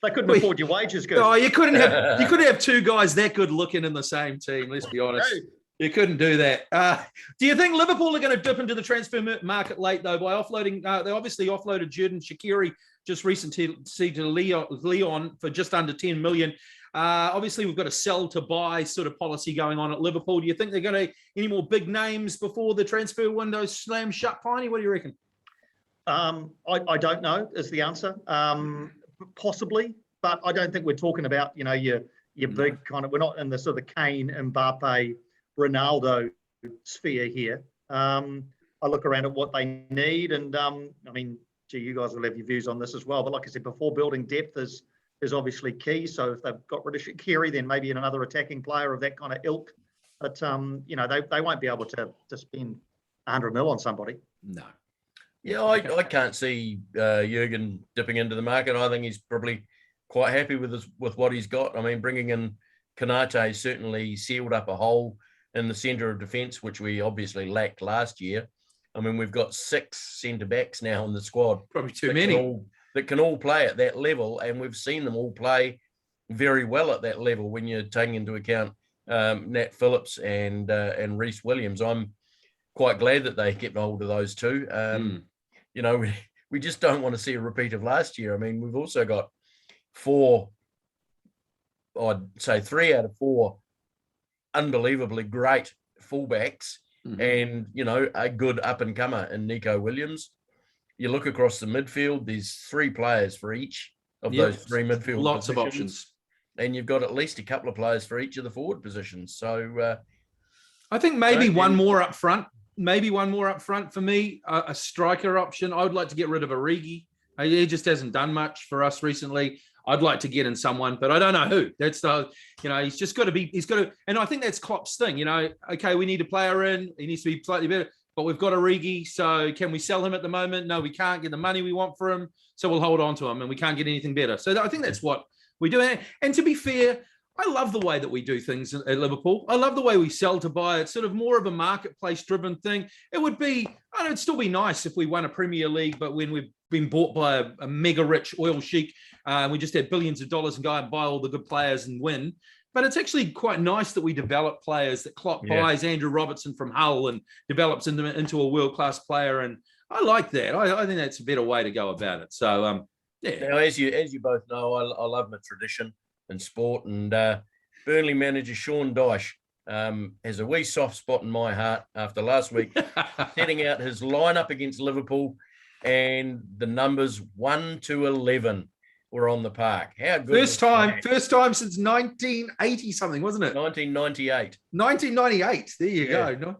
They couldn't afford your wages good. Oh, you couldn't have two guys that good looking in the same team. Let's be honest. You couldn't do that. Do you think Liverpool are going to dip into the transfer market late, though, by offloading? They obviously offloaded Xherdan Shaqiri just recently to Leon for just under 10 million. Obviously, we've got a sell to buy sort of policy going on at Liverpool. Do you think they're going to any more big names before the transfer window slams shut, Piney? What do you reckon? I don't know is the answer. Possibly, but I don't think we're talking about, your big kind of, we're not in the sort of Kane, Mbappe, Ronaldo sphere here. I look around at what they need and, you guys will have your views on this as well. But like I said before, building depth is obviously key. So if they've got rid of Shaqiri, then maybe another attacking player of that kind of ilk. But, they won't be able to spend 100 mil on somebody. No. Yeah, I can't see Jurgen dipping into the market. I think he's probably quite happy with what he's got. I mean, bringing in Konate certainly sealed up a hole in the centre of defence, which we obviously lacked last year. I mean, we've got 6 centre-backs now in the squad. Probably too many. That can all play at that level, and we've seen them all play very well at that level when you're taking into account Nat Phillips and Reece Williams. I'm quite glad that they kept hold of those two. We just don't want to see a repeat of last year. I mean, we've also got 3 out of 4 unbelievably great fullbacks and, a good up-and-comer in Nico Williams. You look across the midfield, there's 3 players for each of those 3 midfield Lots positions, of options. And you've got at least a couple of players for each of the forward positions. So I think maybe one more up front. Maybe one more up front for me, a striker option. I would like to get rid of Origi. He just hasn't done much for us recently. I'd like to get in someone, but I don't know who. That's he's just got to, and I think that's Klopp's thing, okay, we need a player in, he needs to be slightly better, but we've got Origi, so can we sell him at the moment? No, we can't get the money we want for him, so we'll hold on to him and we can't get anything better. So I think that's what we do. And to be fair, I love the way that we do things at Liverpool. I love the way we sell to buy. It's sort of more of a marketplace-driven thing. It'd still be nice if we won a Premier League, but when we've been bought by a mega-rich oil sheik, we just had billions of dollars and go out and buy all the good players and win. But it's actually quite nice that we develop players, that Klopp buys Andrew Robertson from Hull and develops into a world-class player. And I like that. I think that's a better way to go about it. So, Now, as you both know, I love my tradition in sport, and Burnley manager Sean Dyche has a wee soft spot in my heart after last week setting out his lineup against Liverpool, and the numbers 1 to 11 were on the park. How good! First time since 1980 something, wasn't it? 1998. 1998. There you go.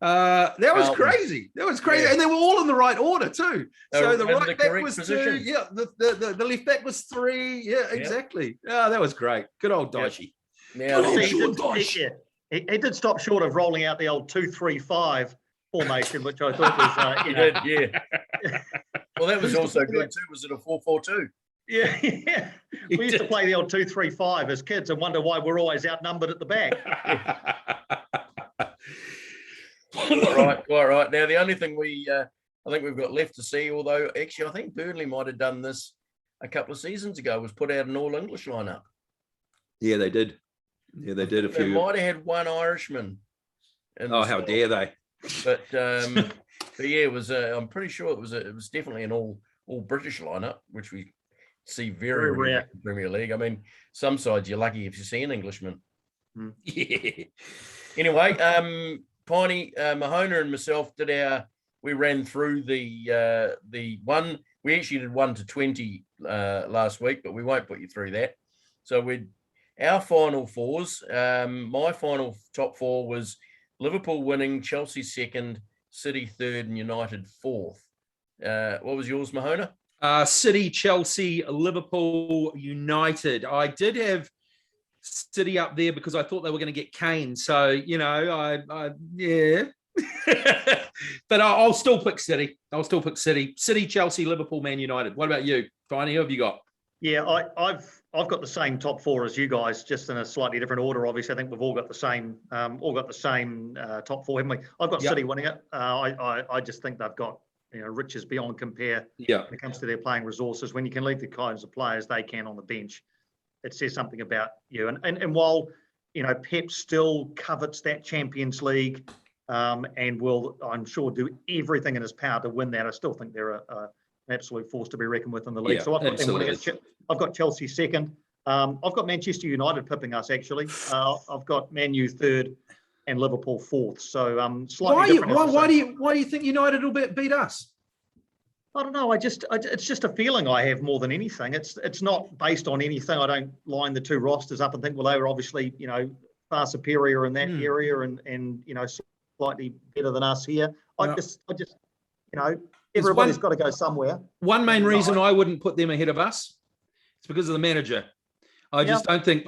That was crazy. That was crazy, and they were all in the right order too. So the right back was position. 2. Yeah, the left back was 3. Yeah, exactly. Yeah, that was great. Good old Dicey. Now he did stop short of rolling out the old 2-3-5 formation, which I thought was yeah. Well, that was also good too. Was it a 4-4-2? Yeah. We used to play the old 2-3-5 as kids and wonder why we're always outnumbered at the back. Quite right. Now, the only thing I think we've got left to see, although actually I think Burnley might have done this a couple of seasons ago, was put out an all-English lineup. Yeah, they did. Yeah, they did a few. They might have had one Irishman. How dare they? But yeah, it was. I'm pretty sure it was definitely an all British lineup, which we see very rare in the Premier League. I mean, some sides you're lucky if you see an Englishman. Yeah. Anyway, Piney, Mahona and myself we ran through the one. We actually did 1 to 20 last week, but we won't put you through that. So our final fours. My final top 4 was Liverpool winning, Chelsea 2nd, City 3rd, and United 4th. What was yours, Mahona? City, Chelsea, Liverpool, United. I did have City up there because I thought they were going to get Kane. So, yeah. But I'll still pick City. City, Chelsea, Liverpool, Man United. What about you, Tiny? Who have you got? Yeah, I've got the same top four as you guys, just in a slightly different order. Obviously, I think we've all got the same top four, haven't we? I've got City winning it. I just think they've got riches beyond compare when it comes to their playing resources. When you can leave the kinds of players they can on the bench, it says something about you. And while Pep still covets that Champions League, and will, I'm sure, do everything in his power to win that, I still think they're an absolute force to be reckoned with in the league. So I've got them winning it. I've got Chelsea second. I've got Manchester United pipping us, actually. I've got Man U third and Liverpool fourth. So slightly different. Why do you think United will beat us? I don't know. It's just a feeling I have more than anything. It's not based on anything. I don't line the two rosters up and think, well, they were obviously far superior in that area and slightly better than us here. I just everybody's got to go somewhere. One main reason I wouldn't put them ahead of us is because of the manager. I just don't think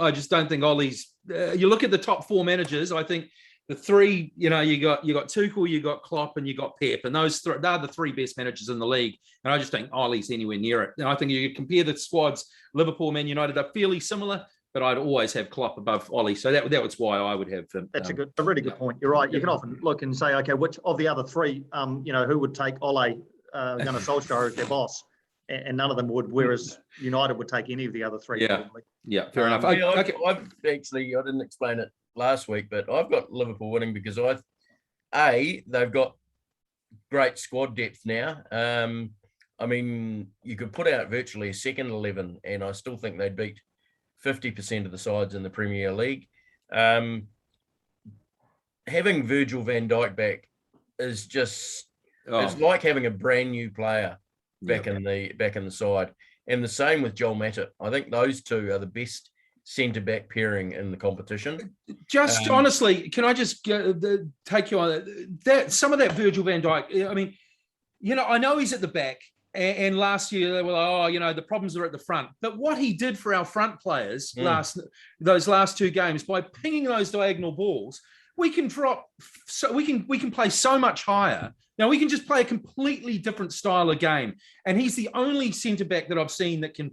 Ollie's. You look at the top four managers. I think the three. You got Tuchel, you got Klopp, and you got Pep, and those they're the three best managers in the league. And I just think Ollie's anywhere near it. And I think you compare the squads. Liverpool, Man United are fairly similar, but I'd always have Klopp above Ollie. So that was why I would have him. That's a really good point. You're right. You can often look and say, okay, which of the other three, who would take Ole Gunnar Solskjaer as their boss? And none of them would, whereas United would take any of the other three. Probably. Yeah, fair enough. I've actually, I didn't explain it last week, but I've got Liverpool winning because they've got great squad depth now. I mean, you could put out virtually a second 11, and I still think they'd beat 50% of the sides in the Premier League. Having Virgil van Dijk back is just it's like having a brand new player back in the side. And the same with Joel Matip. I think those two are the best centre-back pairing in the competition. Just honestly, can I just take you on that? Some of that Virgil van Dijk, I mean, I know he's at the back. And last year they were like, the problems are at the front. But what he did for our front players those last two games, by pinging those diagonal balls, we can drop. So we can play so much higher. Now we can just play a completely different style of game. And he's the only centre back that I've seen that can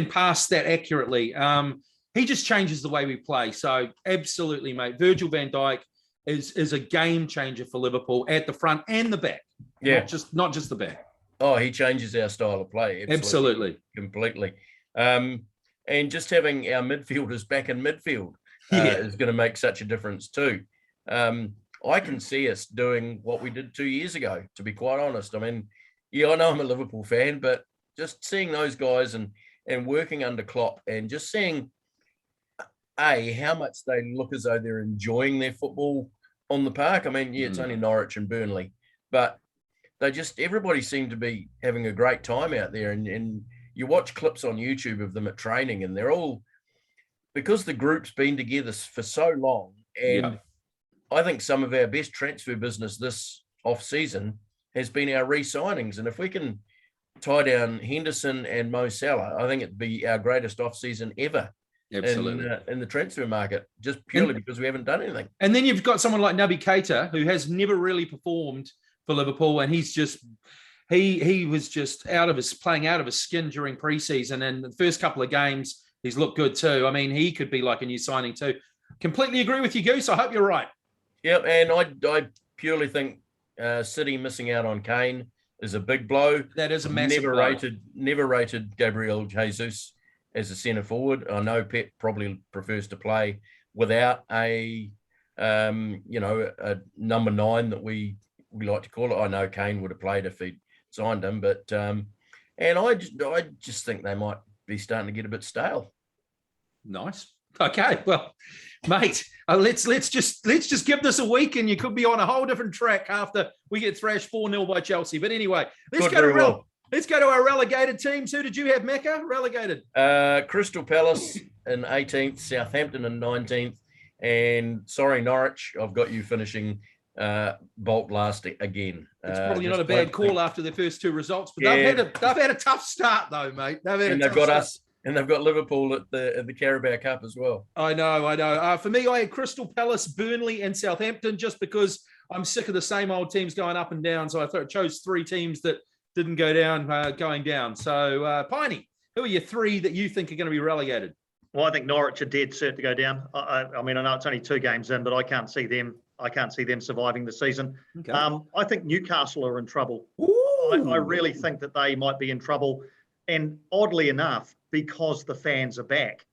pass that accurately. He just changes the way we play. So absolutely, mate. Virgil van Dijk is a game changer for Liverpool at the front and the back. Yeah, not just the back. Oh, he changes our style of play. Absolutely. Completely. And just having our midfielders back in midfield is going to make such a difference too. I can see us doing what we did 2 years ago, to be quite honest. I mean, I know I'm a Liverpool fan, but just seeing those guys and working under Klopp and just seeing, how much they look as though they're enjoying their football on the park. I mean, it's only Norwich and Burnley, but everybody seemed to be having a great time out there. And you watch clips on YouTube of them at training, and they're all, because the group's been together for so long. And I think some of our best transfer business this off-season has been our re-signings. And if we can tie down Henderson and Mo Salah, I think it'd be our greatest off-season ever. Absolutely. In the transfer market, just purely because we haven't done anything. And then you've got someone like Naby Keita, who has never really performed for Liverpool, and he's just he was just playing out of his skin during preseason, and the first couple of games he's looked good too. I mean, he could be like a new signing too. Completely agree with you, Goose. I hope you're right. Yep, and I purely think City missing out on Kane is a big blow. That is a massive blow. Never rated Gabriel Jesus as a centre forward. I know Pep probably prefers to play without a number 9 that we like to call it. I know Kane would have played if he'd signed him, but and I just think they might be starting to get a bit stale. Nice. Okay, well, mate, let's just give this a week, and you could be on a whole different track after we get thrashed 4-0 by Chelsea. But anyway, let's go to our relegated teams. Who did you have, Macca? Relegated. Crystal Palace in 18th, Southampton in 19th, and sorry, Norwich, I've got you finishing bolt last again. It's probably not a bad call after their first 2 results, but they've had a tough start though, mate. They've got us, and they've got Liverpool at the Carabao Cup as well. I know. For me, I had Crystal Palace, Burnley, and Southampton, just because I'm sick of the same old teams going up and down. So I chose 3 teams that didn't go down, going down. So, Piney, who are your 3 that you think are going to be relegated? Well, I think Norwich are dead cert to go down. I mean, I know it's only 2 games in, but I can't see them surviving the season. Okay. I think Newcastle are in trouble. I really think that they might be in trouble. And oddly enough, because the fans are back.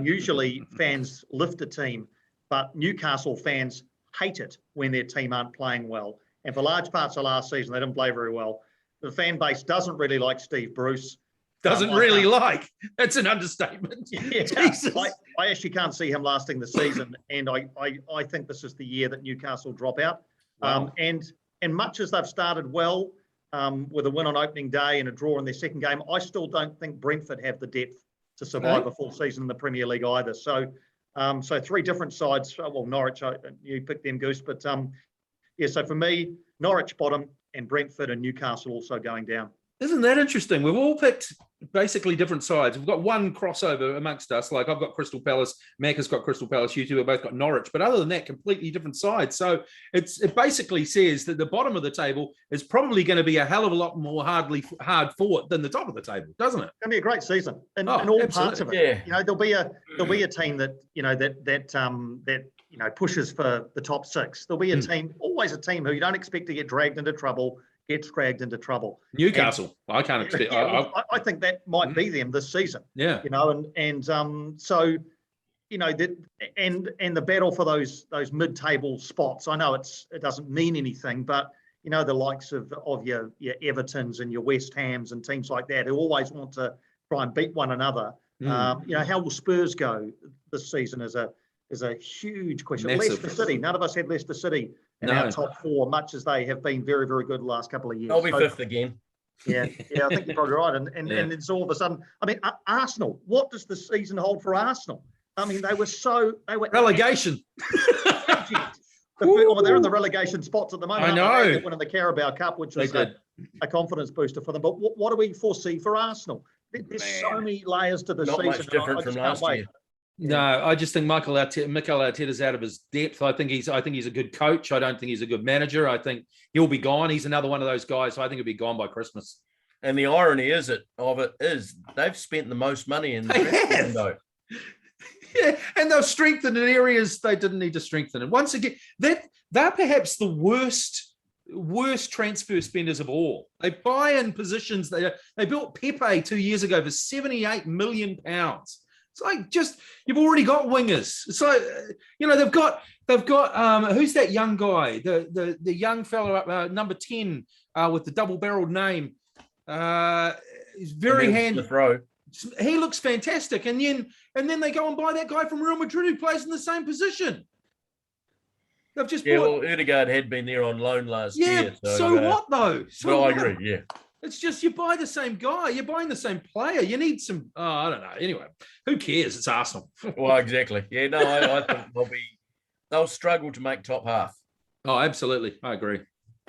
Usually fans lift a team, but Newcastle fans hate it when their team aren't playing well. And for large parts of last season, they didn't play very well. The fan base doesn't really like Steve Bruce. That's an understatement. Yeah, I actually can't see him lasting the season, and I think this is the year that Newcastle drop out. Wow. And much as they've started well with a win on opening day and a draw in their second game, I still don't think Brentford have the depth to survive a full season in the Premier League either. So 3 different sides. Well, Norwich, you picked them, Goose, but so for me, Norwich bottom and Brentford and Newcastle also going down. Isn't that interesting? We've all picked basically different sides. We've got one crossover amongst us. Like I've got Crystal Palace, Macca's got Crystal Palace, you two have both got Norwich. But other than that, completely different sides. So it basically says that the bottom of the table is probably going to be a hell of a lot more hard fought than the top of the table, doesn't it? It's going to be a great season in all parts of it. Yeah. You know, there'll be a team that pushes for the top 6. There'll be a team, always a team who you don't expect to get dragged into trouble. Gets dragged into trouble. Newcastle, I can't expect. I think that might be them this season. Yeah, so that and the battle for those mid-table spots. I know it doesn't mean anything, but the likes of your Evertons and your West Hams and teams like that who always want to try and beat one another. How will Spurs go this season is a huge question. Massive. Leicester City. None of us had Leicester City in our top 4, much as they have been very, very good the last couple of years. I'll be 5th again. Yeah, I think you're probably right. And it's all of a sudden, I mean, Arsenal, what does the season hold for Arsenal? I mean, they were relegation. They're in the relegation spots at the moment. I know. They're winning the Carabao Cup, which was a confidence booster for them. But what do we foresee for Arsenal? There's so many layers to the season. Not much different from last year. No, I just think Mikel Arteta's out of his depth. I think he's a good coach. I don't think he's a good manager. I think he'll be gone. He's another one of those guys. So I think he'll be gone by Christmas. And the irony is they've spent the most money in the transfer window. Yeah, and they've strengthened in areas they didn't need to strengthen. And once again, they're perhaps the worst transfer spenders of all. They buy in positions. They built Pepe 2 years ago for £78 million. It's like you've already got wingers. So they've got who's that young guy? The young fellow up number 10 with the double-barreled name. He's very handy. He looks fantastic, and then they go and buy that guy from Real Madrid who plays in the same position. They've just Ødegaard had been there on loan last year. So what though? I agree. Yeah. It's just you buy the same guy. You're buying the same player. You need some. I don't know. Anyway, who cares? It's Arsenal. Well, exactly. Yeah. No, I think they'll struggle to make top half. Oh, absolutely. I agree.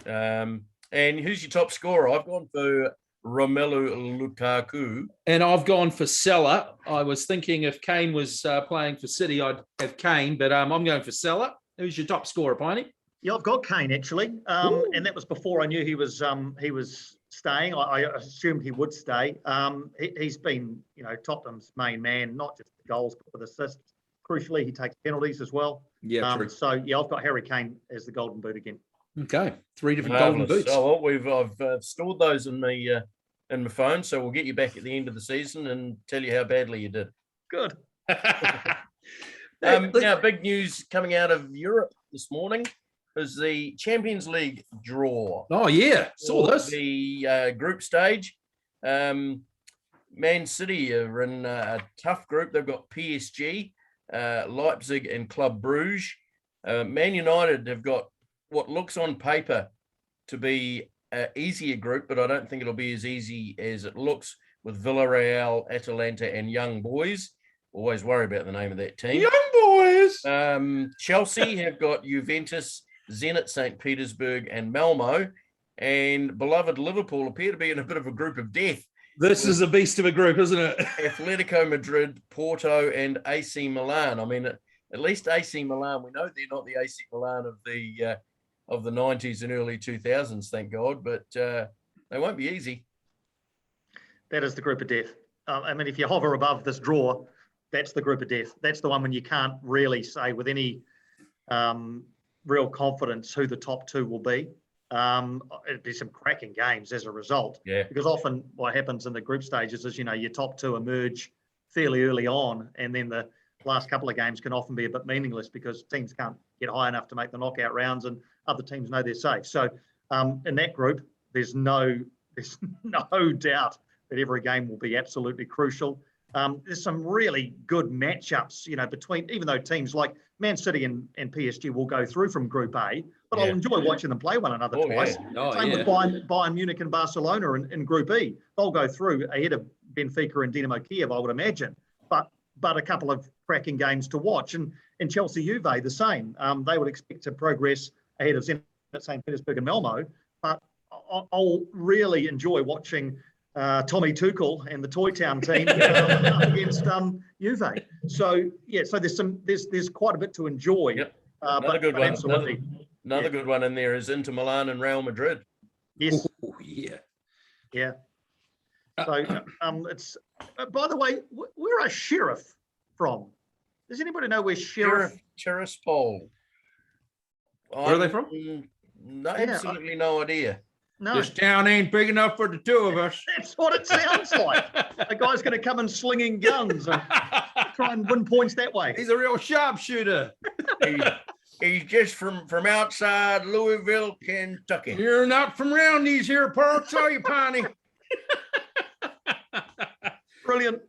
And who's your top scorer? I've gone for Romelu Lukaku. And I've gone for Salah. I was thinking if Kane was playing for City, I'd have Kane, but I'm going for Salah. Who's your top scorer, Piney? Yeah, I've got Kane actually, and that was before I knew he was staying. I assumed he would stay. He's been, Tottenham's main man, not just the goals but with assists. Crucially, he takes penalties as well. Yeah, true. So I've got Harry Kane as the golden boot again. Okay, 3 different golden boots. Oh, well, I've stored those in my phone, so we'll get you back at the end of the season and tell you how badly you did. Good. Now, big news coming out of Europe this morning is the Champions League draw. Oh, yeah. Saw this. The group stage. Man City are in a tough group. They've got PSG, Leipzig and Club Brugge. Man United have got what looks on paper to be an easier group, but I don't think it'll be as easy as it looks with Villarreal, Atalanta and Young Boys. Always worry about the name of that team. Young Boys! Chelsea have got Juventus, Zenit St. Petersburg, and Malmo. And beloved Liverpool appear to be in a bit of a group of death. This is a beast of a group, isn't it? Atletico Madrid, Porto, and AC Milan. I mean, at least AC Milan, we know they're not the AC Milan of the 90s and early 2000s, thank God, but they won't be easy. That is the group of death. I mean, if you hover above this draw, that's the group of death. That's the one when you can't really say with any real confidence who the top two will be. It'd be some cracking games as a result. Yeah. Because often what happens in the group stages is, your top two emerge fairly early on, and then the last couple of games can often be a bit meaningless because teams can't get high enough to make the knockout rounds and other teams know they're safe. So in that group, there's no doubt that every game will be absolutely crucial. There's some really good matchups, between, even though teams like Man City and PSG will go through from Group A, but I'll enjoy watching them play one another twice. Yeah. Same with Bayern Munich and Barcelona in Group E. They'll go through ahead of Benfica and Dinamo Kiev, I would imagine. But a couple of cracking games to watch. And Chelsea Juve, the same. They would expect to progress ahead of Zenit St. Petersburg and Malmo. But I'll really enjoy watching Tommy Tuchel and the Toy Town team up against Juve. So there's quite a bit to enjoy. Yep. Another good one. Absolutely. Another good one in there is Inter Milan and Real Madrid. Yes. Oh, yeah. Yeah. So it's. By the way, where are Sheriff from? Does anybody know where Sheriff? Tiraspol. Where are they from? Absolutely no idea. No, This town ain't big enough for the two of us. that's what it sounds like. The guy's going to come in slinging guns and try and win points that way. He's a real sharpshooter. He's just from outside Louisville, Kentucky. You're not from around these here parts, are you, Piney? Brilliant.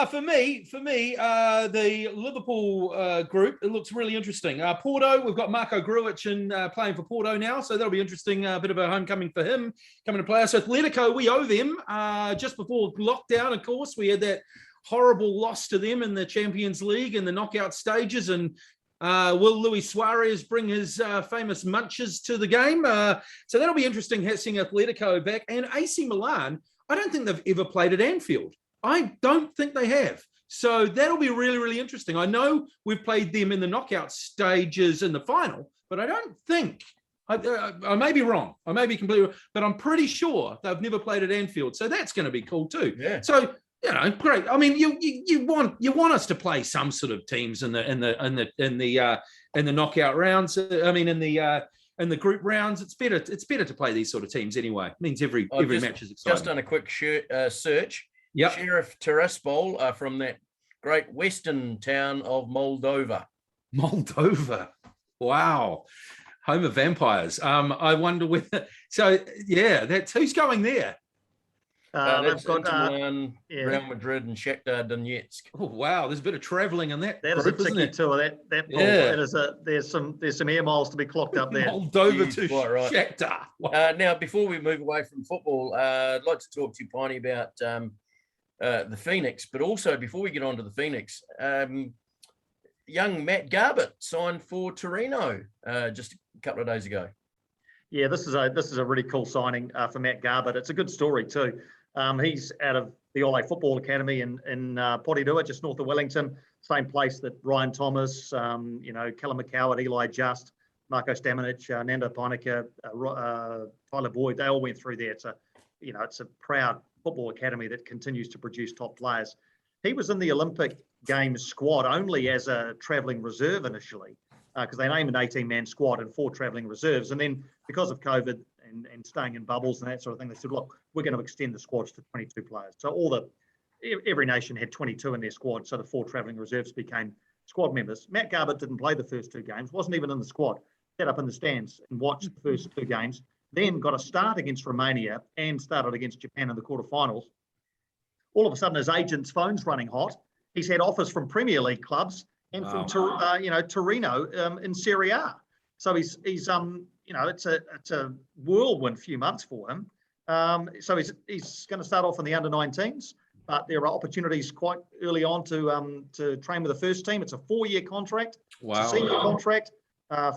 For me, the Liverpool group, it looks really interesting. Porto, we've got Marco Grujic playing for Porto now, so that'll be interesting. A bit of a homecoming for him coming to play us. So Atletico, we owe them. Just before lockdown, of course, we had that horrible loss to them in the Champions League in the knockout stages. And will Luis Suarez bring his famous munches to the game? So that'll be interesting seeing Atletico back. And AC Milan, I don't think they've ever played at Anfield. I don't think they have. So that'll be really, really interesting. I know we've played them in the knockout stages in the final, but I don't think, I may be wrong. I may be completely wrong, but I'm pretty sure they've never played at Anfield. So that's going to be cool too. Yeah. So, great. I mean, you want us to play some sort of teams in the knockout rounds. I mean, in the group rounds, it's better to play these sort of teams anyway. It means every match is exciting. Just done a quick search. Yep. Sheriff Tiraspol from that great western town of Moldova. Moldova. Wow. Home of vampires. I wonder whether. So, that's who's going there. That's Inter Milan, Real Madrid, and Shakhtar Donetsk. Oh wow, there's a bit of travelling in that. That group, is a ticky tour. That pool. Yeah. That is there's some air miles to be clocked up there. Moldova to quite right. Shakhtar. Wow. Now, before we move away from football, I'd like to talk to you, Piney, about the Phoenix, but also before we get on to the Phoenix, young Matt Garbutt signed for Torino just a couple of days ago. Yeah, this is a really cool signing for Matt Garbutt. It's a good story too. He's out of the Ole Football Academy in Porirua, just north of Wellington, same place that Ryan Thomas, Callum McCoward, Eli Just, Marko Stamenic, Nando Peinecker, Tyler Boyd, they all went through there. It's a proud football academy that continues to produce top players. He was in the Olympic Games squad only as a travelling reserve initially, because they named an 18-man squad and 4 travelling reserves. And then because of COVID and staying in bubbles and that sort of thing, they said, look, we're going to extend the squads to 22 players. So every nation had 22 in their squad, so the 4 travelling reserves became squad members. Matt Garbutt didn't play the first 2 games, wasn't even in the squad, sat up in the stands and watched the first 2 games, then got a start against Romania and started against Japan in the quarterfinals. All of a sudden, his agent's phone's running hot. He's had offers from Premier League clubs and from Torino in Serie A. So he's it's a whirlwind few months for him. So he's going to start off in the under-19s, but there are opportunities quite early on to train with the first team. It's a 4-year contract. Wow. It's a senior contract.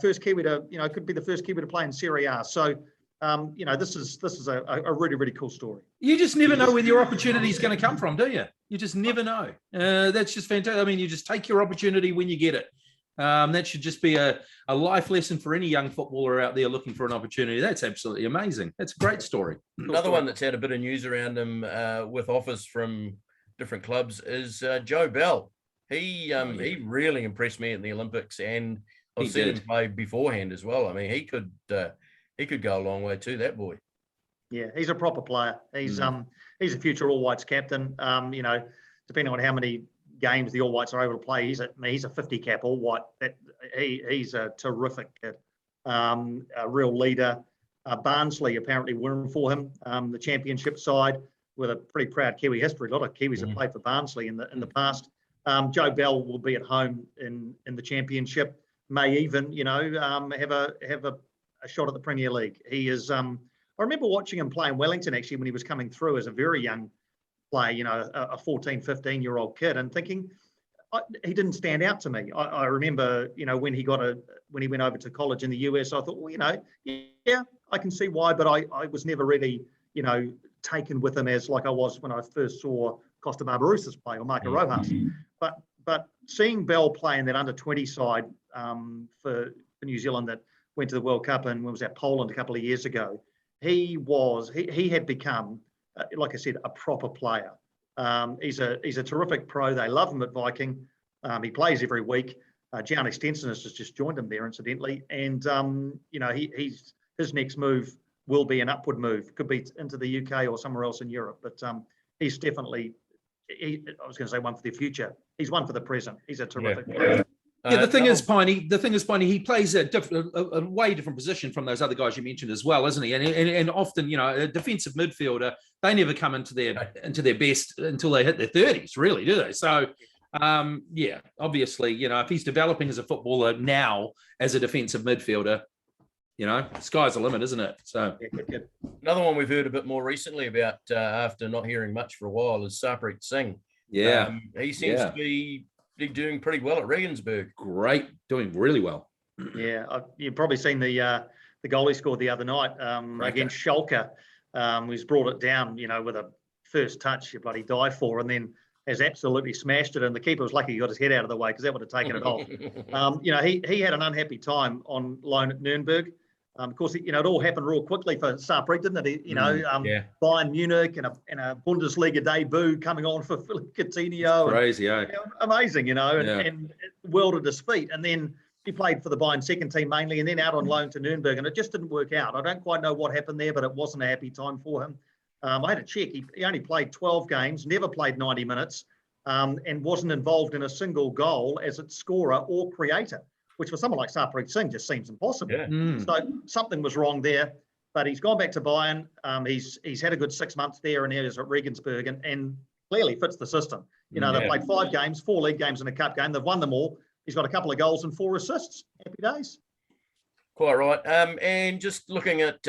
first Kiwi to, could be the first Kiwi to play in Serie A. So, this is a really, really cool story. You just never know where your opportunity is going to come from, do you? You just never know. That's just fantastic. I mean, you just take your opportunity when you get it. That should just be a life lesson for any young footballer out there looking for an opportunity. That's absolutely amazing. That's a great story. Another one that's had a bit of news around him with offers from different clubs is Joe Bell. He really impressed me in the Olympics, and I've seen him play beforehand as well. I mean, he could go a long way too, that boy. Yeah, he's a proper player. He's a future All Whites captain. Depending on how many games the All Whites are able to play, he's a 50 cap All White. He's a terrific kid, a real leader. Barnsley apparently were for him, the championship side, with a pretty proud Kiwi history. A lot of Kiwis have played for Barnsley in the past. Joe Bell will be at home in the championship. May even have a shot at the Premier League. He is. I remember watching him play in Wellington actually when he was coming through as a very young player, a 14, 15-year-old kid, and thinking he didn't stand out to me. I remember, when he went over to college in the US, I thought, well, yeah, I can see why, but I was never really, taken with him as like I was when I first saw Costa Barbarosas play or Marco Rojas. But seeing Bell play in that under-20 side for New Zealand that went to the World Cup and was at Poland a couple of years ago, he had become, like I said, a proper player. He's a terrific pro. They love him at Viking. He plays every week. Giannis Stenson has just joined him there, incidentally. And his next move will be an upward move. Could be into the UK or somewhere else in Europe. But he's definitely, I was going to say one for the future. He's one for the present. He's a terrific player. Yeah, the thing is, Piney, he plays a way different position from those other guys you mentioned as well, isn't he? And often, a defensive midfielder, they never come into their best until they hit their 30s, really, do they? So, obviously, if he's developing as a footballer now as a defensive midfielder, sky's the limit, isn't it? So, good. Another one we've heard a bit more recently about after not hearing much for a while is Sarpreet Singh. Yeah, he seems to be doing pretty well at Regensburg. Great, doing really well. Yeah, you've probably seen the goal he scored the other night against Schalke. He's brought it down, with a first touch you bloody die for, and then has absolutely smashed it. And the keeper was lucky he got his head out of the way because that would have taken it off. He had an unhappy time on loan at Nuremberg. Of course, it all happened real quickly for Sarpreet, didn't it? Bayern Munich and a Bundesliga debut coming on for Philippe Coutinho. Crazy, amazing, and world at his feet. And then he played for the Bayern second team mainly, and then out on loan to Nuremberg, and it just didn't work out. I don't quite know what happened there, but it wasn't a happy time for him. I had to check. He only played 12 games, never played 90 minutes, and wasn't involved in a single goal as its scorer or creator, which for someone like Sarpreet Singh just seems impossible. Yeah. So something was wrong there, but he's gone back to Bayern. He's had a good 6 months there, and now he's at Regensburg, and clearly fits the system. They've played 5 games, 4 league games and a cup game. They've won them all. He's got a couple of goals and 4 assists. Happy days. Quite right. And just looking at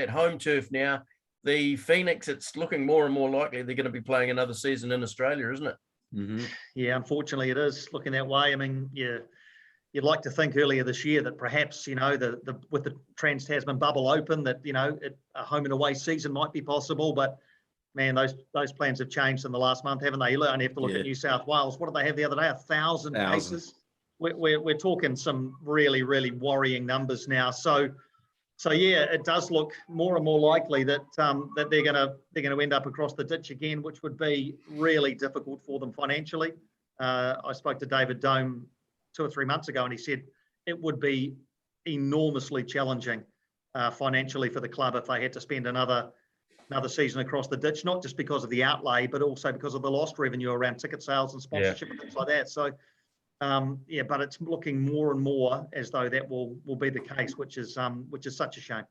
home turf now, the Phoenix, it's looking more and more likely they're going to be playing another season in Australia, isn't it? Mm-hmm. Yeah, unfortunately it is looking that way. I mean, you'd like to think earlier this year that perhaps, with the Trans-Tasman bubble open, that, a home and away season might be possible. But, man, those plans have changed in the last month, haven't they? You only have to look at New South Wales. What did they have the other day? 1,000 cases. We're talking some really, really worrying numbers now. So yeah, it does look more and more likely that they're going to end up across the ditch again, which would be really difficult for them financially. I spoke to David Dome 2 or 3 months ago, and he said it would be enormously challenging financially for the club if they had to spend another season across the ditch, not just because of the outlay, but also because of the lost revenue around ticket sales and sponsorship and things like that. So, but it's looking more and more as though that will be the case, which is such a shame.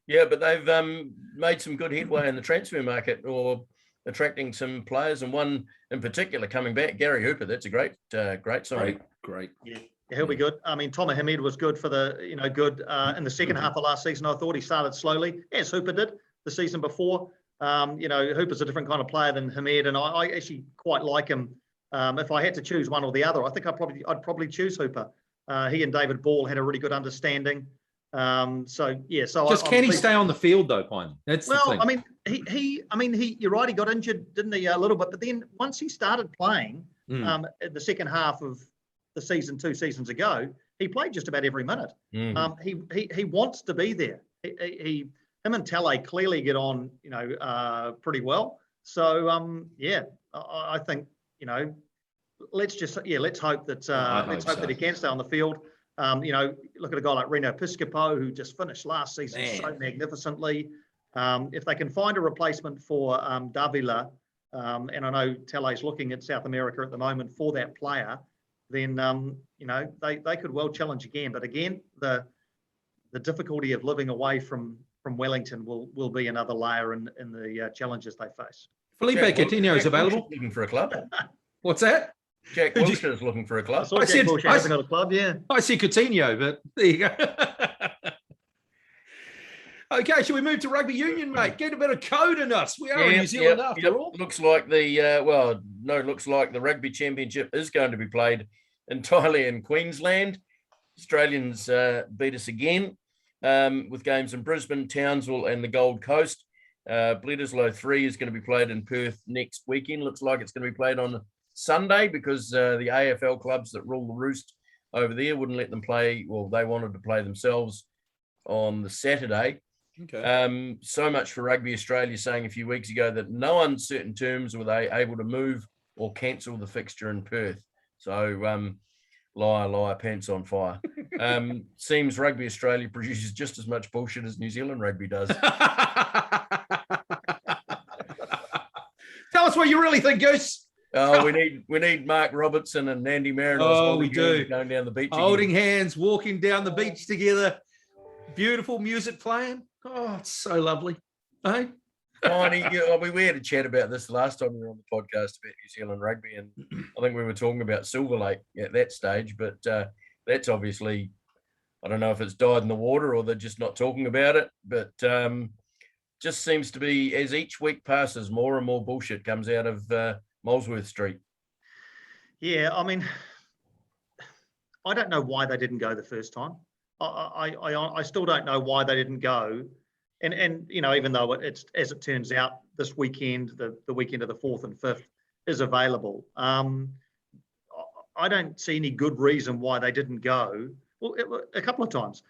Yeah, but they've made some good headway in the transfer market, or attracting some players, and one in particular coming back, Gary Hooper. That's a great signing. Great. Yeah, he'll be good. I mean, Tomer Hamed was good for in the second half of last season. I thought he started slowly, as Hooper did the season before. Hooper's a different kind of player than Hamed, and I actually quite like him. If I had to choose one or the other, I think I'd probably choose Hooper. He and David Ball had a really good understanding. So just can he stay on the field though, Pine? That's the thing. I mean, you're right. He got injured, didn't he, a little bit? But then once he started playing, in the second half of the season 2 seasons ago, he played just about every minute. He wants to be there. Him and Tele clearly get on, pretty well. So I think let's hope that that he can stay on the field. Look at a guy like Reno Piscopo, who just finished last season so magnificently. If they can find a replacement for Davila, and I know Tele's looking at South America at the moment for that player, then they could well challenge again. But again, the difficulty of living away from Wellington will be another layer in the challenges they face. Felipe Coutinho is available. Looking for a club. What's that? Jack Wilshere is looking for a club. I said Wilshere hasn't got a club, yeah. I see Coutinho, but there you go. Okay, shall we move to rugby union, mate? Get a bit of code in us. We are in New Zealand after all. Looks like the Rugby Championship is going to be played entirely in Queensland. Australians beat us again with games in Brisbane, Townsville and the Gold Coast. Bledisloe 3 is going to be played in Perth next weekend. Looks like it's going to be played on Sunday because the AFL clubs that rule the roost over there wouldn't let them play. Well, they wanted to play themselves on the Saturday. Okay. So much for Rugby Australia saying a few weeks ago that no uncertain terms were they able to move or cancel the fixture in Perth. So liar, pants on fire. Seems Rugby Australia produces just as much bullshit as New Zealand Rugby does. Tell us what you really think, Goose. Oh, we need Mark Robertson and Andy Mariners. Oh, we do. Going down the beach. Holding hands, walking down the beach together. Beautiful music playing. Oh, it's so lovely. Hey? We had a chat about this last time we were on the podcast about New Zealand Rugby, and I think we were talking about Silver Lake at that stage, but that's obviously, I don't know if it's died in the water or they're just not talking about it, but just seems to be, as each week passes, more and more bullshit comes out of Molesworth Street. Yeah, I mean, I don't know why they didn't go the first time. I still don't know why they didn't go. And even though it's, as it turns out, this weekend, the weekend of the 4th and 5th is available, I don't see any good reason why they didn't go. Well, a couple of times.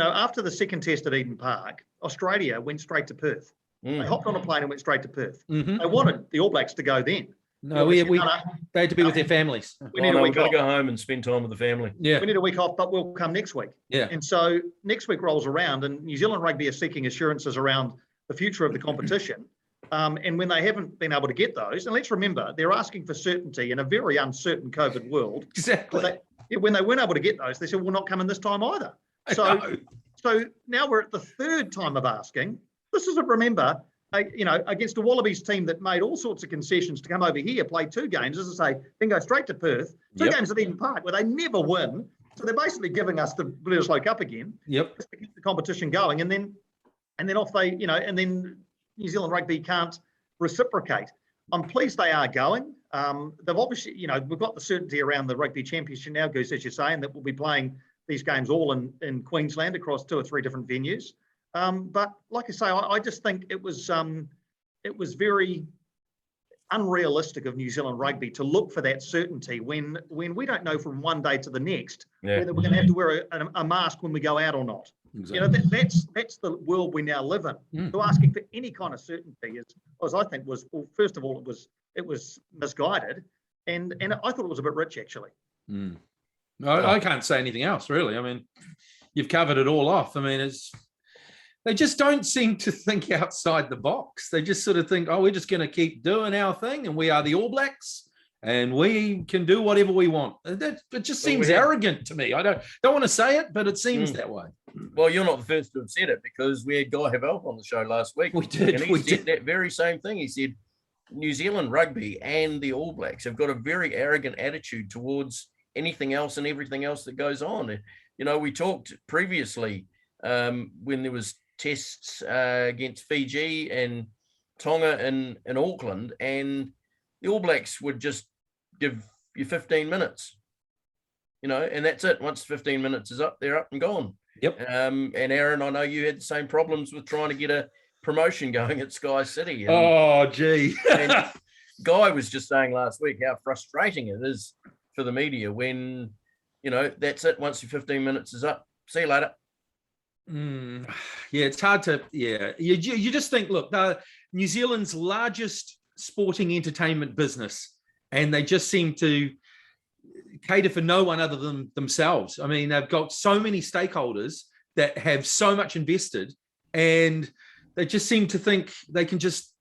After the second test at Eden Park, Australia went straight to Perth. They hopped on a plane and went straight to Perth. Mm-hmm. They wanted the All Blacks to go then. No, they had to be with their families. We've got to go home and spend time with the family. Yeah, we need a week off, but we'll come next week. Yeah, and so next week rolls around, and New Zealand Rugby is seeking assurances around the future of the competition. And when they haven't been able to get those, and let's remember, they're asking for certainty in a very uncertain COVID world. Exactly. When they weren't able to get those, they said, "We're not coming this time either." So now we're at the third time of asking. This is remember. Against a Wallabies team that made all sorts of concessions to come over here, play 2 games, as I say, then go straight to Perth, 2 games at Eden Park where they never win. So they're basically giving us the Bledisloe Cup again. Yep. Just to keep the competition going, and then off they, and then New Zealand Rugby can't reciprocate. I'm pleased they are going. They've obviously, we've got the certainty around the Rugby Championship now, Goose, as you're saying, that we'll be playing these games all in Queensland across 2 or 3 different venues. But like I say, I just think it was very unrealistic of New Zealand Rugby to look for that certainty when we don't know from one day to the next whether we're going to have to wear a mask when we go out or not. Exactly. That's the world we now live in. So asking for any kind of certainty I think was, well, first of all, it was misguided, and I thought it was a bit rich actually. I can't say anything else really. I mean, you've covered it all off. I mean, they just don't seem to think outside the box. They just sort of think, oh, we're just going to keep doing our thing, and we are the All Blacks, and we can do whatever we want. It just seems arrogant to me. I don't want to say it, but it seems that way. Well, you're not the first to have said it, because we had Guy Havel on the show last week. We did. And he said that very same thing. He said New Zealand Rugby and the All Blacks have got a very arrogant attitude towards anything else and everything else that goes on. We talked previously when there was tests against Fiji and Tonga in Auckland, and the All Blacks would just give you 15 minutes. and that's it. Once 15 minutes is up, they're up and gone. Yep. And Aaron, I know you had the same problems with trying to get a promotion going at Sky City. Oh, gee. And Guy was just saying last week how frustrating it is for the media when, that's it. Once your 15 minutes is up, see you later. Yeah, it's hard to, You just think, look, New Zealand's largest sporting entertainment business, and they just seem to cater for no one other than themselves. I mean, they've got so many stakeholders that have so much invested, and they just seem to think they can just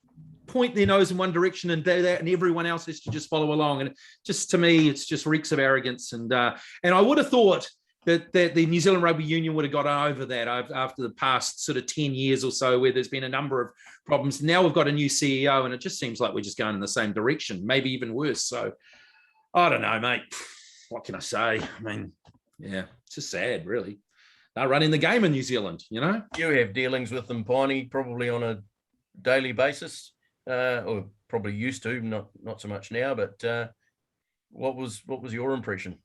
point their nose in one direction and do that, and everyone else has to just follow along. And just, to me, it's just reeks of arrogance. And I would have thought that the New Zealand Rugby Union would have got over that after the past sort of 10 years or so, where there's been a number of problems. Now we've got a new CEO, and it just seems like we're just going in the same direction, maybe even worse. So I don't know, mate. What can I say? I mean, it's just sad, really. They're running the game in New Zealand, You have dealings with them, Piney, probably on a daily basis, or probably used to, not so much now. But what was your impression?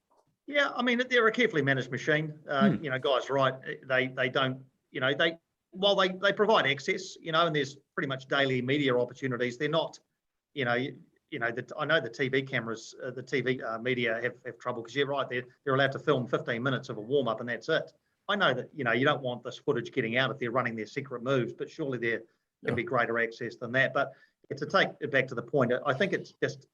Yeah, I mean, they're a carefully managed machine. Guy's right. They don't, while they provide access, and there's pretty much daily media opportunities. They're not, I know the TV cameras, the TV media have trouble, because you're right. They're allowed to film 15 minutes of a warm up, and that's it. I know that you don't want this footage getting out if they're running their secret moves, but surely there can be greater access than that. But to take it back to the point, I think it's just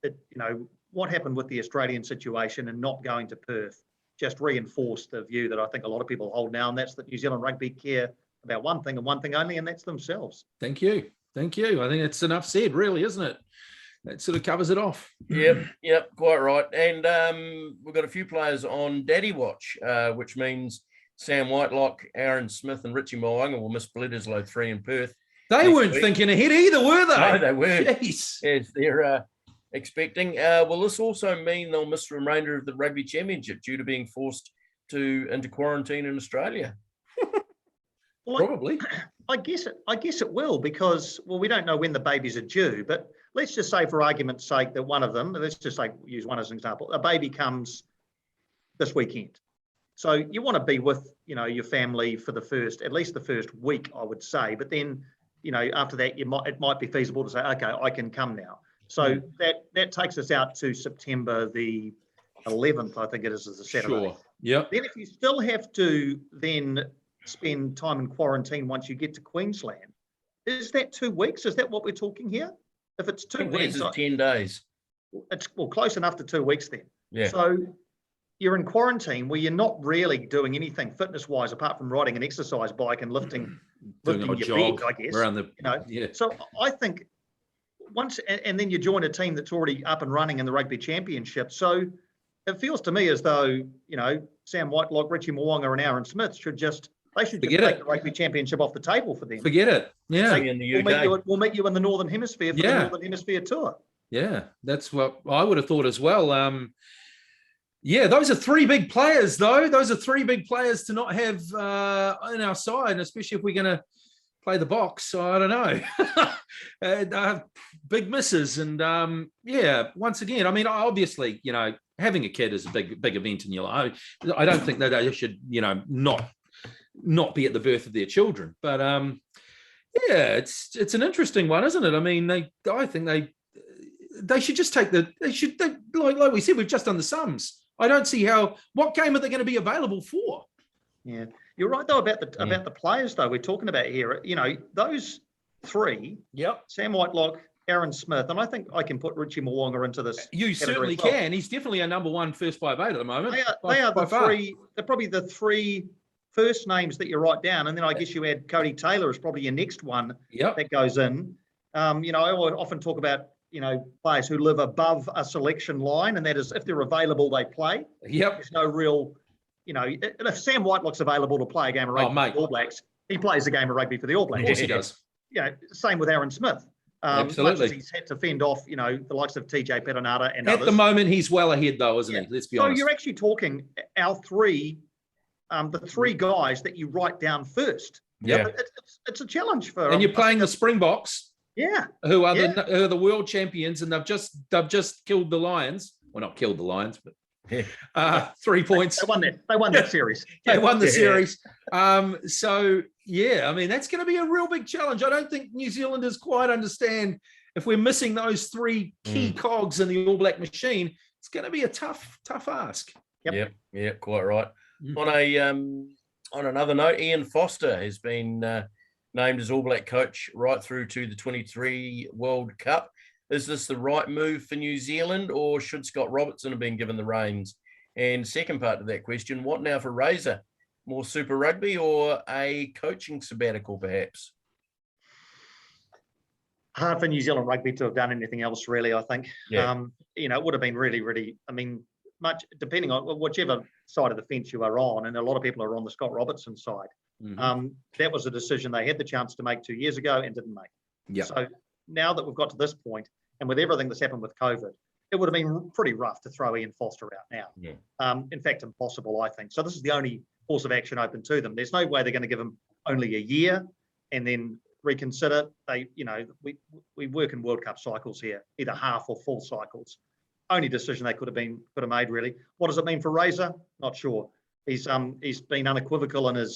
what happened with the Australian situation and not going to Perth just reinforced the view that I think a lot of people hold now, and that's that New Zealand Rugby care about one thing and one thing only, and that's themselves. Thank you. I think it's enough said, really, isn't it? That sort of covers it off. Yep, quite right. And we've got a few players on Daddy Watch, which means Sam Whitelock, Aaron Smith, and Richie Mo'unga will miss Bledisloe 3 in Perth. They weren't thinking ahead either, were they? No, they weren't. Jeez. As they're expecting. Will this also mean they'll miss the remainder of the Rugby Championship due to being forced into quarantine in Australia? Well, probably. I guess it will, because, we don't know when the babies are due, but let's just say, for argument's sake, that one of them, let's just say, use one as an example, a baby comes this weekend. So you want to be with, your family for at least the first week, I would say. But then, after that, it might be feasible to say, okay, I can come now. So that takes us out to September the 11th, I think it is a Saturday. Sure. Yep. Then if you still have to then spend time in quarantine once you get to Queensland, is that 2 weeks? Is that what we're talking here? If it's 2 weeks, it's 10 days. It's close enough to 2 weeks then. Yeah. So you're in quarantine where you're not really doing anything fitness-wise apart from riding an exercise bike and lifting your jog bed, I guess. Around So I think once, and then you join a team that's already up and running in the Rugby Championship. So it feels to me as though, Sam Whitelock, Richie Mo'unga, and Aaron Smith should just take the Rugby Championship off the table for them. Forget it. Yeah. In the UK. We'll meet you in the Northern Hemisphere for the Northern Hemisphere tour. Yeah, that's what I would have thought as well. Those are 3 big players, though. Those are 3 big players to not have on our side, and especially if we're going to play the box. So I don't know. Big misses. And once again, I mean, obviously, having a kid is a big event in your life. I don't think that they should, not be at the birth of their children. But it's an interesting one, isn't it? I mean, I think they should just take like we said, we've just done the sums. I don't see what game are they going to be available for? Yeah, you're right though about the players though we're talking about here. Those 3. Yep. Sam Whitelock, Aaron Smith, and I think I can put Richie Mo'unga into this. You certainly can. He's definitely a number 1 first 5'8" at the moment. They are the 3. They're probably the 3 first names that you write down, and then I guess you add Cody Taylor as probably your next one that goes in. I often talk about players who live above a selection line, and that is if they're available, they play. Yep. There's no real, if Sam Whitelock's available to play a game of rugby for the All Blacks, he plays a game of rugby for the All Blacks. Of course he does. Same with Aaron Smith. Absolutely. Much as he's had to fend off, the likes of TJ Perenara and At others. the moment, he's well ahead, though, isn't he? Let's be honest. So you're actually talking our 3, the 3 guys that you write down first. Yeah. It's a challenge for. And you're playing the Springboks. Yeah. Who are the world champions, and they've just killed the Lions. Well, not killed the Lions, but 3 points. They won that. They won that series. They won the series. So, yeah, I mean, that's going to be a real big challenge. I don't think New Zealanders quite understand if we're missing those three key cogs in the All Black machine, it's going to be a tough ask. Yep, quite right. On another note, Ian Foster has been named as All Black coach right through to the 23 World Cup. Is this the right move for New Zealand, or should Scott Robertson have been given the reins? And second part to that question, what now for Razor? More Super Rugby or a coaching sabbatical, perhaps? Hard for New Zealand Rugby to have done anything else, really, I think. Yeah. It would have been really, I mean, much depending on whichever side of the fence you are on, and a lot of people are on the Scott Robertson side. That was a decision they had the chance to make 2 years ago and didn't make. Yeah. So now that we've got to this point, and with everything that's happened with COVID, it would have been pretty rough to throw Ian Foster out now. Yeah. In fact, impossible, I think. So this is the only course of action open to them. There's no way they're going to give him only a year and then reconsider. We work in World Cup cycles here, either half or full cycles. Only decision they could have made, really. What does it mean for Razor? Not sure. He's been unequivocal in his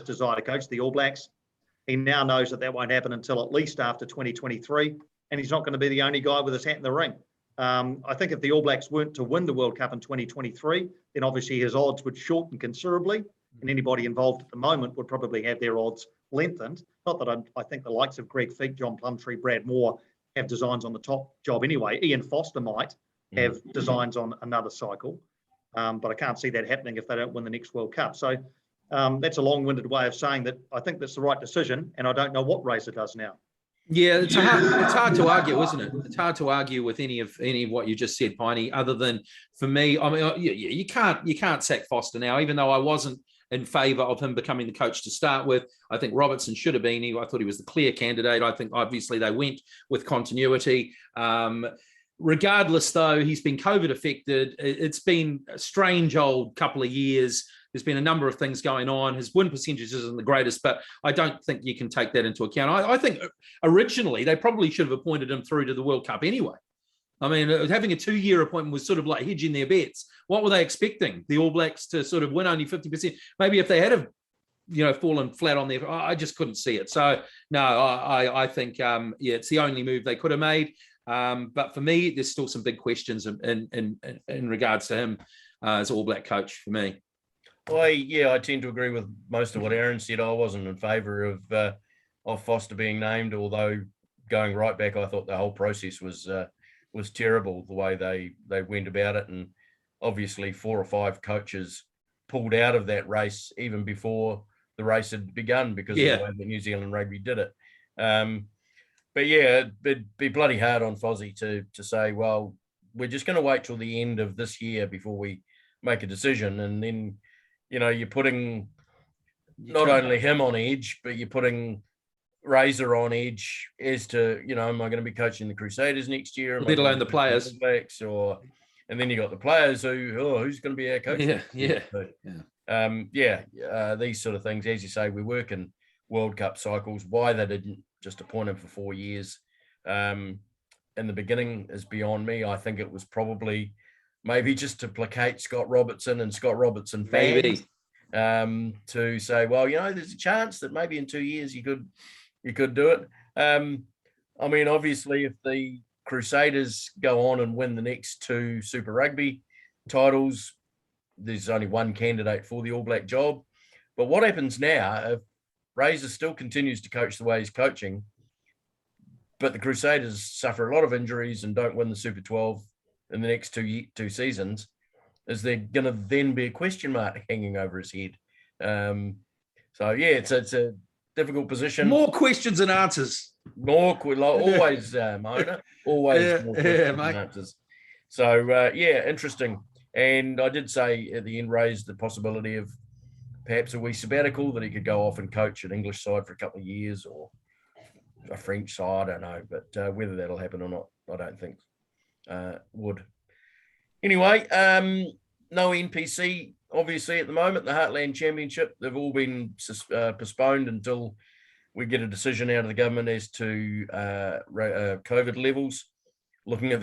desire to coach the All Blacks. He now knows that won't happen until at least after 2023, and he's not going to be the only guy with his hat in the ring. I think if the All Blacks weren't to win the World Cup in 2023, then obviously his odds would shorten considerably, and anybody involved at the moment would probably have their odds lengthened. Not that I think the likes of Greg Feek, John Plumtree, Brad Moore have designs on the top job anyway. Ian Foster might have designs on another cycle, but I can't see that happening if they don't win the next World Cup. So that's a long-winded way of saying that I think that's the right decision, and I don't know what Razor does now. Yeah, it's hard to argue, isn't it? It's hard to argue with any of what you just said, Piney. Other than, for me, I mean, you can't sack Foster now. Even though I wasn't in favour of him becoming the coach to start with, I think Robertson should have been. I thought he was the clear candidate. I think obviously they went with continuity. Regardless, though, he's been COVID affected. It's been a strange old couple of years. There's been a number of things going on. His win percentage isn't the greatest, but I don't think you can take that into account. I think originally they probably should have appointed him through to the World Cup anyway. I mean, having a 2-year appointment was sort of like hedging their bets. What were they expecting? The All Blacks to sort of win only 50%? Maybe if they had fallen flat on their, I just couldn't see it. So no, I think it's the only move they could have made. But for me, there's still some big questions in regards to him as All Black coach for me. I tend to agree with most of what Aaron said. I wasn't in favour of Foster being named, although going right back, I thought the whole process was terrible, the way they went about it, and obviously 4 or 5 coaches pulled out of that race even before the race had begun because of the way that New Zealand Rugby did it. But yeah, it'd be bloody hard on Fozzie to say, well, we're just going to wait till the end of this year before we make a decision, and then you're putting not only him on edge, but you're putting Razor on edge as to, am I going to be coaching the Crusaders next year? Let alone the players. And then you got the players who's going to be our coach? These sort of things, as you say, we work in World Cup cycles. Why they didn't just appoint him for 4 years in the beginning is beyond me. I think it was probably maybe just to placate Scott Robertson and Scott Robertson fans, to say, well, there's a chance that maybe in 2 years you could do it. I mean, obviously, if the Crusaders go on and win the next 2 Super Rugby titles, there's only one candidate for the All Black job. But what happens now if Razor still continues to coach the way he's coaching, but the Crusaders suffer a lot of injuries and don't win the Super 12 in the next 2 seasons? Is there going to then be a question mark hanging over his head? It's a difficult position. More questions than answers. Always, Mahona. Always more questions than answers. So, interesting. And I did say at the end, raised the possibility of perhaps a wee sabbatical, that he could go off and coach an English side for a couple of years or a French side. I don't know. But whether that'll happen or not, I don't think would. Anyway, no NPC, obviously, at the moment. The Heartland Championship, they've all been postponed until we get a decision out of the government as to COVID levels. Looking at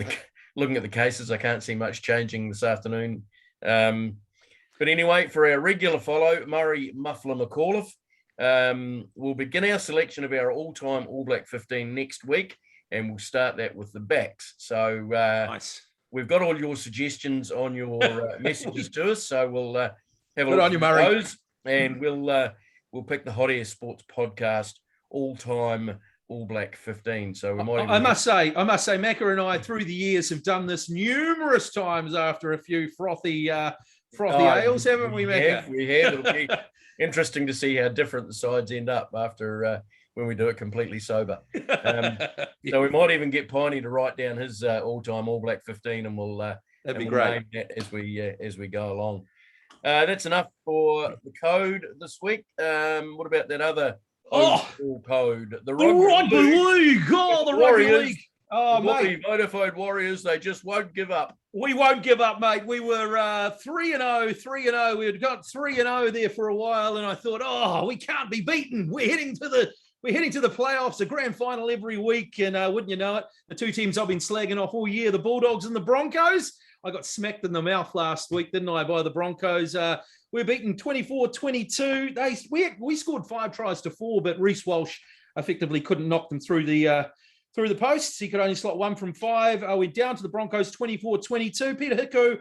looking at the cases, I can't see much changing this afternoon. But anyway, for our regular follow, Murray Muffler McAuliffe, we'll begin our selection of our all-time All Black 15 next week, and we'll start that with the backs. So Nice. we've got all your suggestions on your messages to us, so we'll have a Good look on you, at Murray. those, and we'll pick the Hot Air Sports Podcast all-time All Black 15. So we might. I must say, Macca and I through the years have done this numerous times after a few frothy ales, haven't we, Macca? We have. It'll be interesting to see how different the sides end up after when we do it completely sober. So we might even get Piney to write down his all-time All Black 15, and we'll that'd be we'll great name that as we go along. That's enough for the code this week. What about that other old school code? The Rugby League. Oh, the Rugby League. Oh, mate. Vodafone Warriors, they just won't give up. We won't give up, mate. We were 3-0. We had got 3-0 there for a while, and I thought, we can't be beaten. We're heading to the playoffs, a grand final every week, and wouldn't you know it, the two teams I've been slagging off all year, the Bulldogs and the Broncos. I got smacked in the mouth last week, didn't I, by the Broncos? We're beaten 24-22. We scored 5 tries to 4, but Reece Walsh effectively couldn't knock them through the posts. He could only slot 1 from 5. We're down to the Broncos 24-22. Peter Hiku,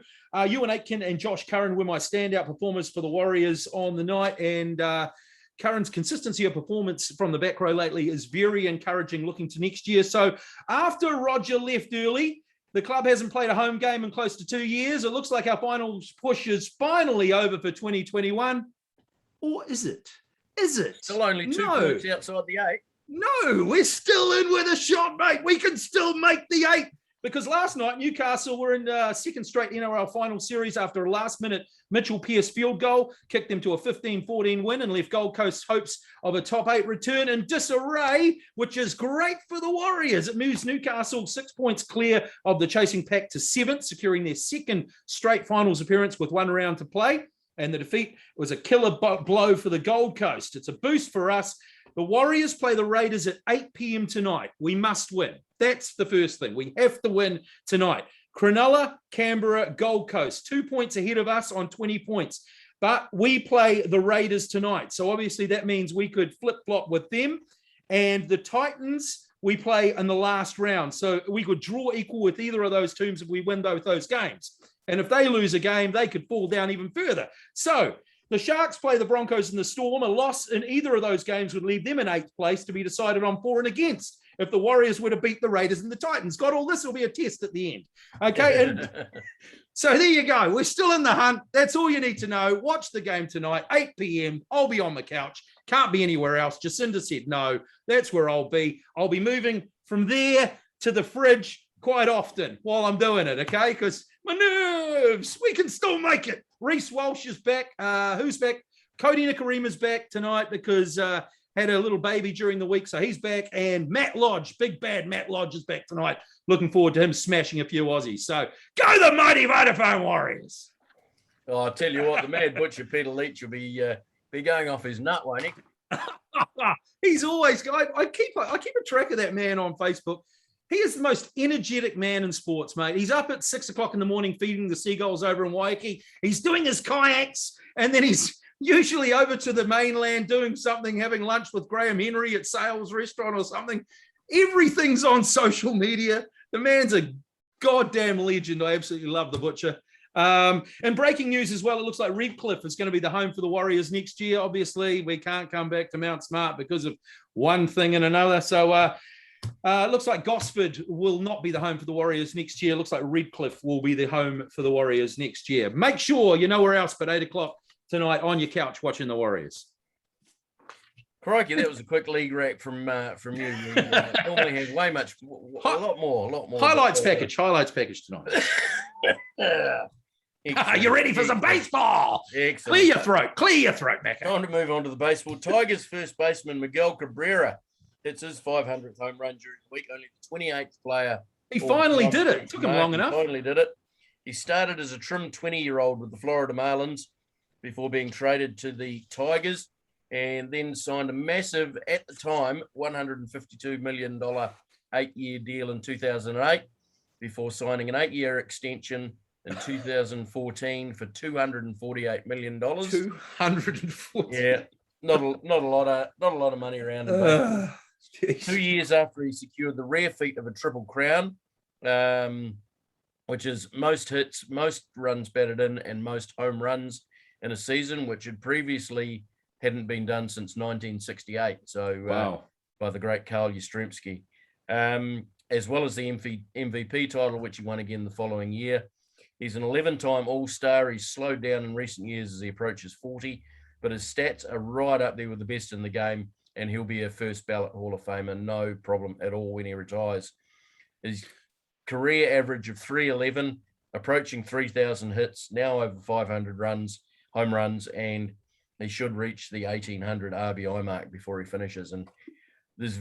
Ewan Aitken, and Josh Curran were my standout performers for the Warriors on the night. And Curran's consistency of performance from the back row lately is very encouraging looking to next year. So after Roger left early, the club hasn't played a home game in close to 2 years. It looks like our finals push is finally over for 2021. Or is it? Is it? Still only 2 points outside the 8. No, we're still in with a shot, mate. We can still make the 8. Because last night, Newcastle were in second straight NRL final series after a last-minute Mitchell Pearce field goal, kicked them to a 15-14 win and left Gold Coast hopes of a top 8 return in disarray, which is great for the Warriors. It moves Newcastle 6 points clear of the chasing pack to 7th, securing their second straight finals appearance with 1 round to play. And the defeat was a killer blow for the Gold Coast. It's a boost for us. The Warriors play the Raiders at 8 p.m. tonight. We must win. That's the first thing. We have to win tonight. Cronulla, Canberra, Gold Coast, 2 points ahead of us on 20 points. But we play the Raiders tonight. So obviously that means we could flip-flop with them. And the Titans, we play in the last round. So we could draw equal with either of those teams if we win both those games. And if they lose a game, they could fall down even further. So the Sharks play the Broncos and the Storm. A loss in either of those games would leave them in 8th place to be decided on for and against if the Warriors were to beat the Raiders and the Titans. Got all this will be a test at the end. Okay, and so there you go. We're still in the hunt. That's all you need to know. Watch the game tonight, 8 p.m. I'll be on the couch. Can't be anywhere else. Jacinda said no. That's where I'll be. I'll be moving from there to the fridge quite often while I'm doing it, okay? Because my nerves, we can still make it. Reece Walsh is back. Who's back? Cody Nikorima's back tonight because had a little baby during the week, so he's back. And Matt Lodge, big bad Matt Lodge is back tonight. Looking forward to him smashing a few Aussies. So go the mighty Vodafone Warriors. Oh, I'll tell you what, the mad butcher Peter Leach will be going off his nut, won't he? He's always. I keep a track of that man on Facebook. He is the most energetic man in sports, mate. He's up at 6 o'clock in the morning feeding the seagulls over in Waiheke. He's doing his kayaks, and then he's usually over to the mainland doing something, having lunch with Graham Henry at Sales Restaurant or something. Everything's on social media. The man's a goddamn legend. I absolutely love the butcher. And breaking news as well, it looks like Redcliffe is going to be the home for the Warriors next year. Obviously, we can't come back to Mount Smart because of one thing and another. So it looks like Gosford will not be the home for the Warriors next year. It looks like Redcliffe will be the home for the Warriors next year. Make sure you're nowhere else but 8 o'clock tonight on your couch watching the Warriors. Crikey, that was a quick league rack from you. You normally have way much, a lot more. Highlights package tonight. You ready for some baseball? Excellent. Clear your throat, Macca. Time to move on to the baseball. Tigers first baseman Miguel Cabrera. It's his 500th home run during the week. Only the 28th player. He finally did it. Took him long enough. He finally did it. He started as a trim 20-year-old with the Florida Marlins before being traded to the Tigers and then signed a massive, at the time, $152 million 8-year deal in 2008. before signing an 8-year extension in 2014 for $248 million. 240. Yeah, not a lot of money around in baseball. 2 years after he secured the rare feat of a triple crown, which is most hits, most runs batted in, and most home runs in a season, which had previously hadn't been done since 1968. So Wow. by the great Carl Yastrzemski, as well as the MVP title, which he won again the following year. He's an 11-time All-Star. He's slowed down in recent years as he approaches 40, but his stats are right up there with the best in the game, and he'll be a first ballot Hall of Famer, no problem at all when he retires. His career average of 311, approaching 3,000 hits, now over 500 home runs, and he should reach the 1,800 RBI mark before he finishes. And there's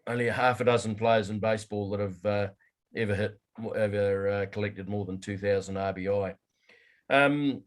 only a half a dozen players in baseball that have ever collected more than 2,000 RBI.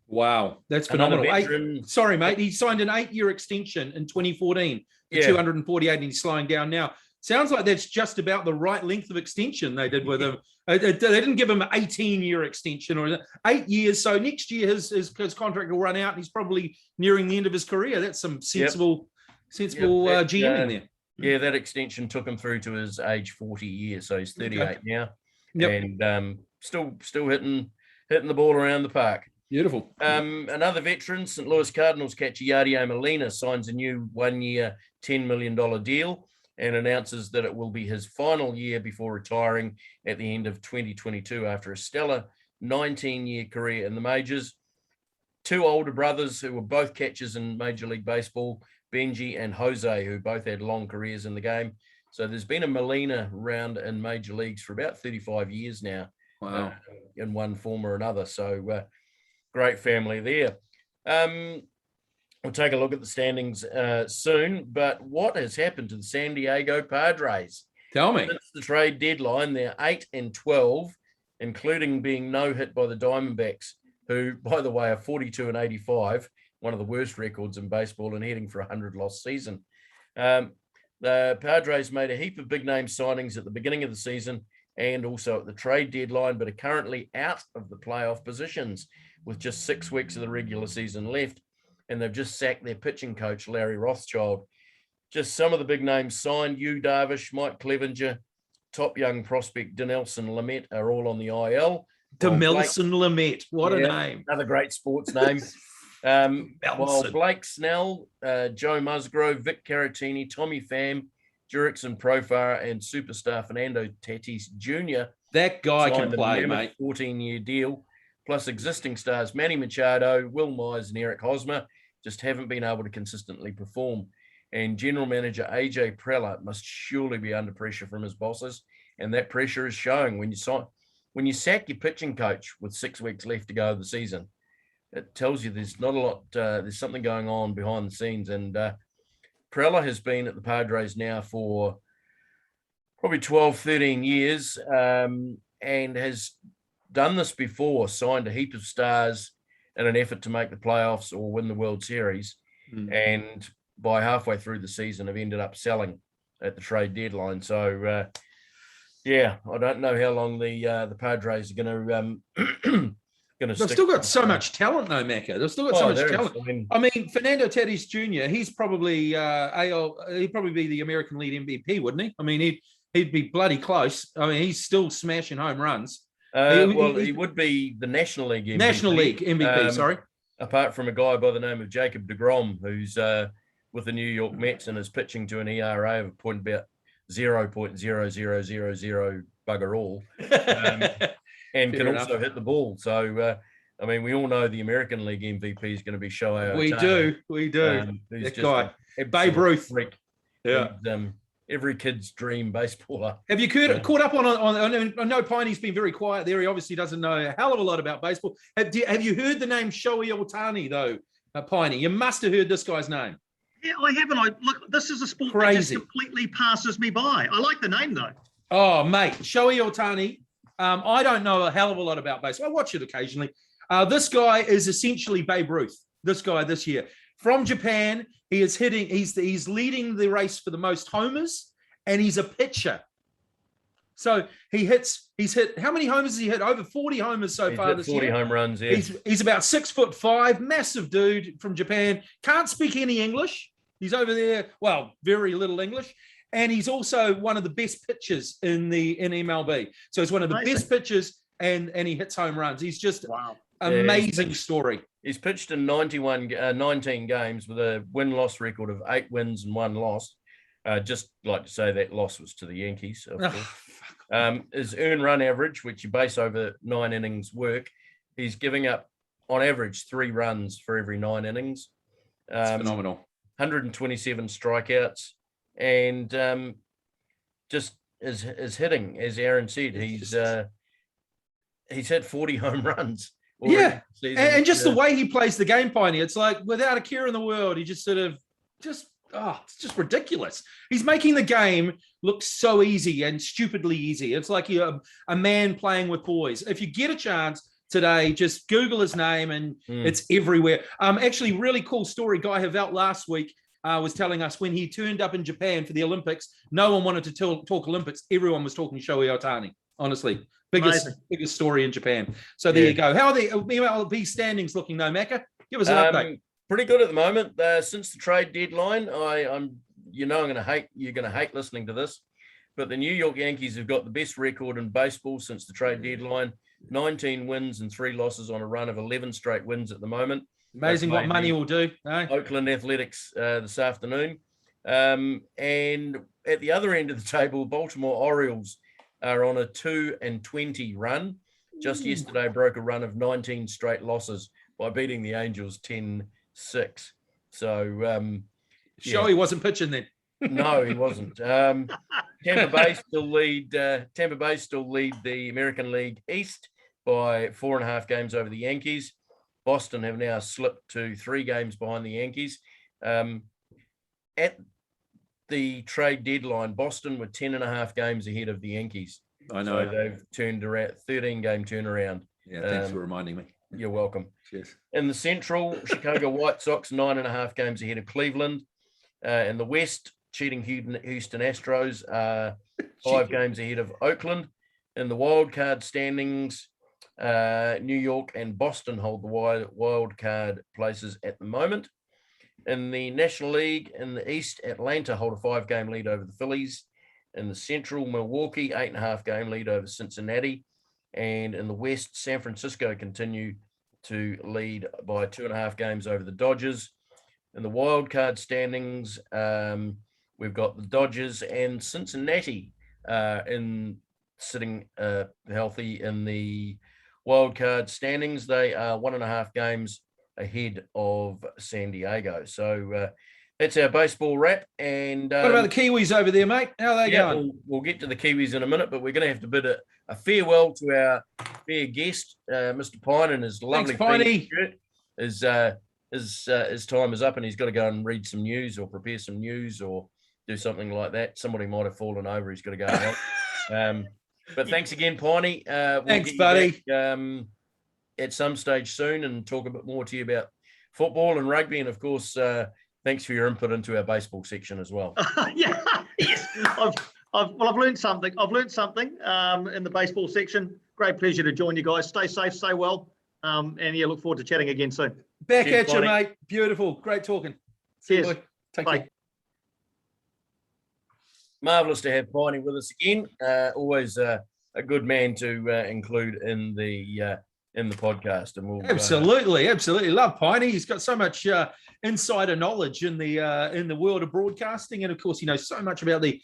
Wow, that's phenomenal. Veteran, sorry, mate. He signed an 8-year extension in 2014 for 248, and he's slowing down now. Sounds like that's just about the right length of extension they did with him. They didn't give him an 18-year extension or 8 years. So next year his contract will run out, and he's probably nearing the end of his career. That's some sensible GMing there. Yeah, that extension took him through to his age 40 years, so he's 38 now, and still hitting the ball around the park. Beautiful. Another veteran, St. Louis Cardinals catcher Yadier Molina signs a new 1-year, $10 million deal and announces that it will be his final year before retiring at the end of 2022 after a stellar 19-year career in the majors. Two older brothers who were both catchers in Major League Baseball, Benji and Jose, who both had long careers in the game. So there's been a Molina round in major leagues for about 35 years now. Wow. In one form or another. So great family there. We'll take a look at the standings soon, but what has happened to the San Diego Padres? Tell me. Since the trade deadline, they're 8-12, including being no hit by the Diamondbacks, who, by the way, are 42-85, one of the worst records in baseball and heading for a 100-loss season. The Padres made a heap of big-name signings at the beginning of the season and also at the trade deadline, but are currently out of the playoff positions with just 6 weeks of the regular season left, and they've just sacked their pitching coach, Larry Rothschild. Just some of the big names signed: Yu Darvish, Mike Clevenger, top young prospect Dinelson Lamet are all on the IL. Dinelson Lamet, what a name. Another great sports name. While Blake Snell, Joe Musgrove, Vic Caratini, Tommy Pham, Jurickson Profar, and superstar Fernando Tatis Jr. That guy can play, mate. 14-year deal, plus existing stars Manny Machado, Will Myers, and Eric Hosmer just haven't been able to consistently perform. And general manager AJ Preller must surely be under pressure from his bosses, and that pressure is showing when you sack your pitching coach with 6 weeks left to go of the season. It tells you there's not a lot, there's something going on behind the scenes. And Preller has been at the Padres now for probably 12, 13 years and has done this before, signed a heap of stars in an effort to make the playoffs or win the World Series. And by halfway through the season have ended up selling at the trade deadline. So, I don't know how long the Padres are going to They've still got so much talent, though, Macca. They've still got so much talent. I mean, Fernando Tatis Jr., he's probably he'd probably be the American League MVP, wouldn't he? I mean, he'd be bloody close. I mean, he's still smashing home runs. He would be the National League MVP. National League MVP, sorry. Apart from a guy by the name of Jacob deGrom, who's with the New York Mets and is pitching to an ERA of about 0.0000 bugger all. And can also hit the ball. So, I mean, we all know the American League MVP is going to be Shohei Ohtani. We do. That guy, Babe Ruth. Freak. Yeah. Every kid's dream baseballer. Have you caught up on I know Piney's been very quiet there. He obviously doesn't know a hell of a lot about baseball. Have you heard the name Shohei Ohtani, though, Piney? You must have heard this guy's name. Yeah, I haven't. Look, this is a sport that just completely passes me by. I like the name, though. Oh, mate, Shohei Ohtani. I don't know a hell of a lot about baseball. I watch it occasionally. This guy is essentially Babe Ruth. This guy this year from Japan. He is hitting. He's leading the race for the most homers, and he's a pitcher. So he's hit, how many homers has he hit? Over 40 homers so far this 40 year. home runs, yeah. He's about 6'5", massive dude from Japan. Can't speak any English. He's over there, well, very little English. And he's also one of the best pitchers in MLB. So he's one of the best pitchers, and he hits home runs. He's just amazing story. He's pitched in 19 games with a win-loss record of 8 wins and 1 loss. Just like to say that loss was to the Yankees, of course. His earned run average, which you base over 9 innings work, he's giving up on average 3 runs for every 9 innings. It's phenomenal. 127 strikeouts, and just his hitting, as Aaron said, he's hit 40 home runs. Yeah, and just the way he plays the game, Piney, it's like without a care in the world, he just sort of it's just ridiculous. He's making the game look so easy and stupidly easy. It's like you're a man playing with boys. If you get a chance today, just Google his name and it's everywhere. Actually, really cool story. Guy Havelt last week was telling us when he turned up in Japan for the Olympics, no one wanted to talk Olympics. Everyone was talking Shohei Ohtani, honestly. Biggest story in Japan. So there you go. How are the MLB standings looking though, Macca? Give us an update. Pretty good at the moment. Since the trade deadline, you're going to hate listening to this, but the New York Yankees have got the best record in baseball since the trade deadline. 19 wins and 3 losses on a run of 11 straight wins at the moment. Amazing what money will do. Eh? Oakland Athletics this afternoon. And at the other end of the table, Baltimore Orioles are on a 2-20 run. Just yesterday broke a run of 19 straight losses by beating the Angels 10-6. So Shohei wasn't pitching then. No, he wasn't. Tampa Bay still lead the American League East by 4.5 games over the Yankees. Boston have now slipped to 3 games behind the Yankees. At the trade deadline, Boston were 10.5 games ahead of the Yankees. I know. So they've turned around 13-game turnaround. Yeah, thanks for reminding me. You're welcome. Cheers. In the Central, Chicago White Sox 9.5 games ahead of Cleveland. In the West, cheating Houston Astros 5 games ahead of Oakland. In the wild card standings, New York and Boston hold the wild card places at the moment. In the National League, in the East, Atlanta hold a 5-game lead over the Phillies. In the Central, Milwaukee, 8.5-game lead over Cincinnati. And in the West, San Francisco continue to lead by 2.5 games over the Dodgers. In the wild card standings, we've got the Dodgers and Cincinnati sitting healthy in the wild card standings. They are 1.5 games ahead of San Diego. So that's our baseball wrap. And what about the Kiwis over there, mate? How are they going? We'll get to the Kiwis in a minute, but we're going to have to bid a farewell to our fair guest, Mr. Pine, and his lovely shirt. His time is up, and he's got to go and read some news or prepare some news or do something like that. Somebody might have fallen over. He's got to go and help. But thanks again, Piney. Thanks, buddy. Back, at some stage soon and talk a bit more to you about football and rugby. And, of course, thanks for your input into our baseball section as well. Yes. I've learned something. I've learned something in the baseball section. Great pleasure to join you guys. Stay safe, stay well. And, look forward to chatting again soon. Back at you, mate. Beautiful. Great talking. Cheers. Take care. Marvellous to have Piney with us again. Always a good man to include in the podcast. And we'll absolutely love Piney. He's got so much insider knowledge in the world of broadcasting, and of course he knows so much about the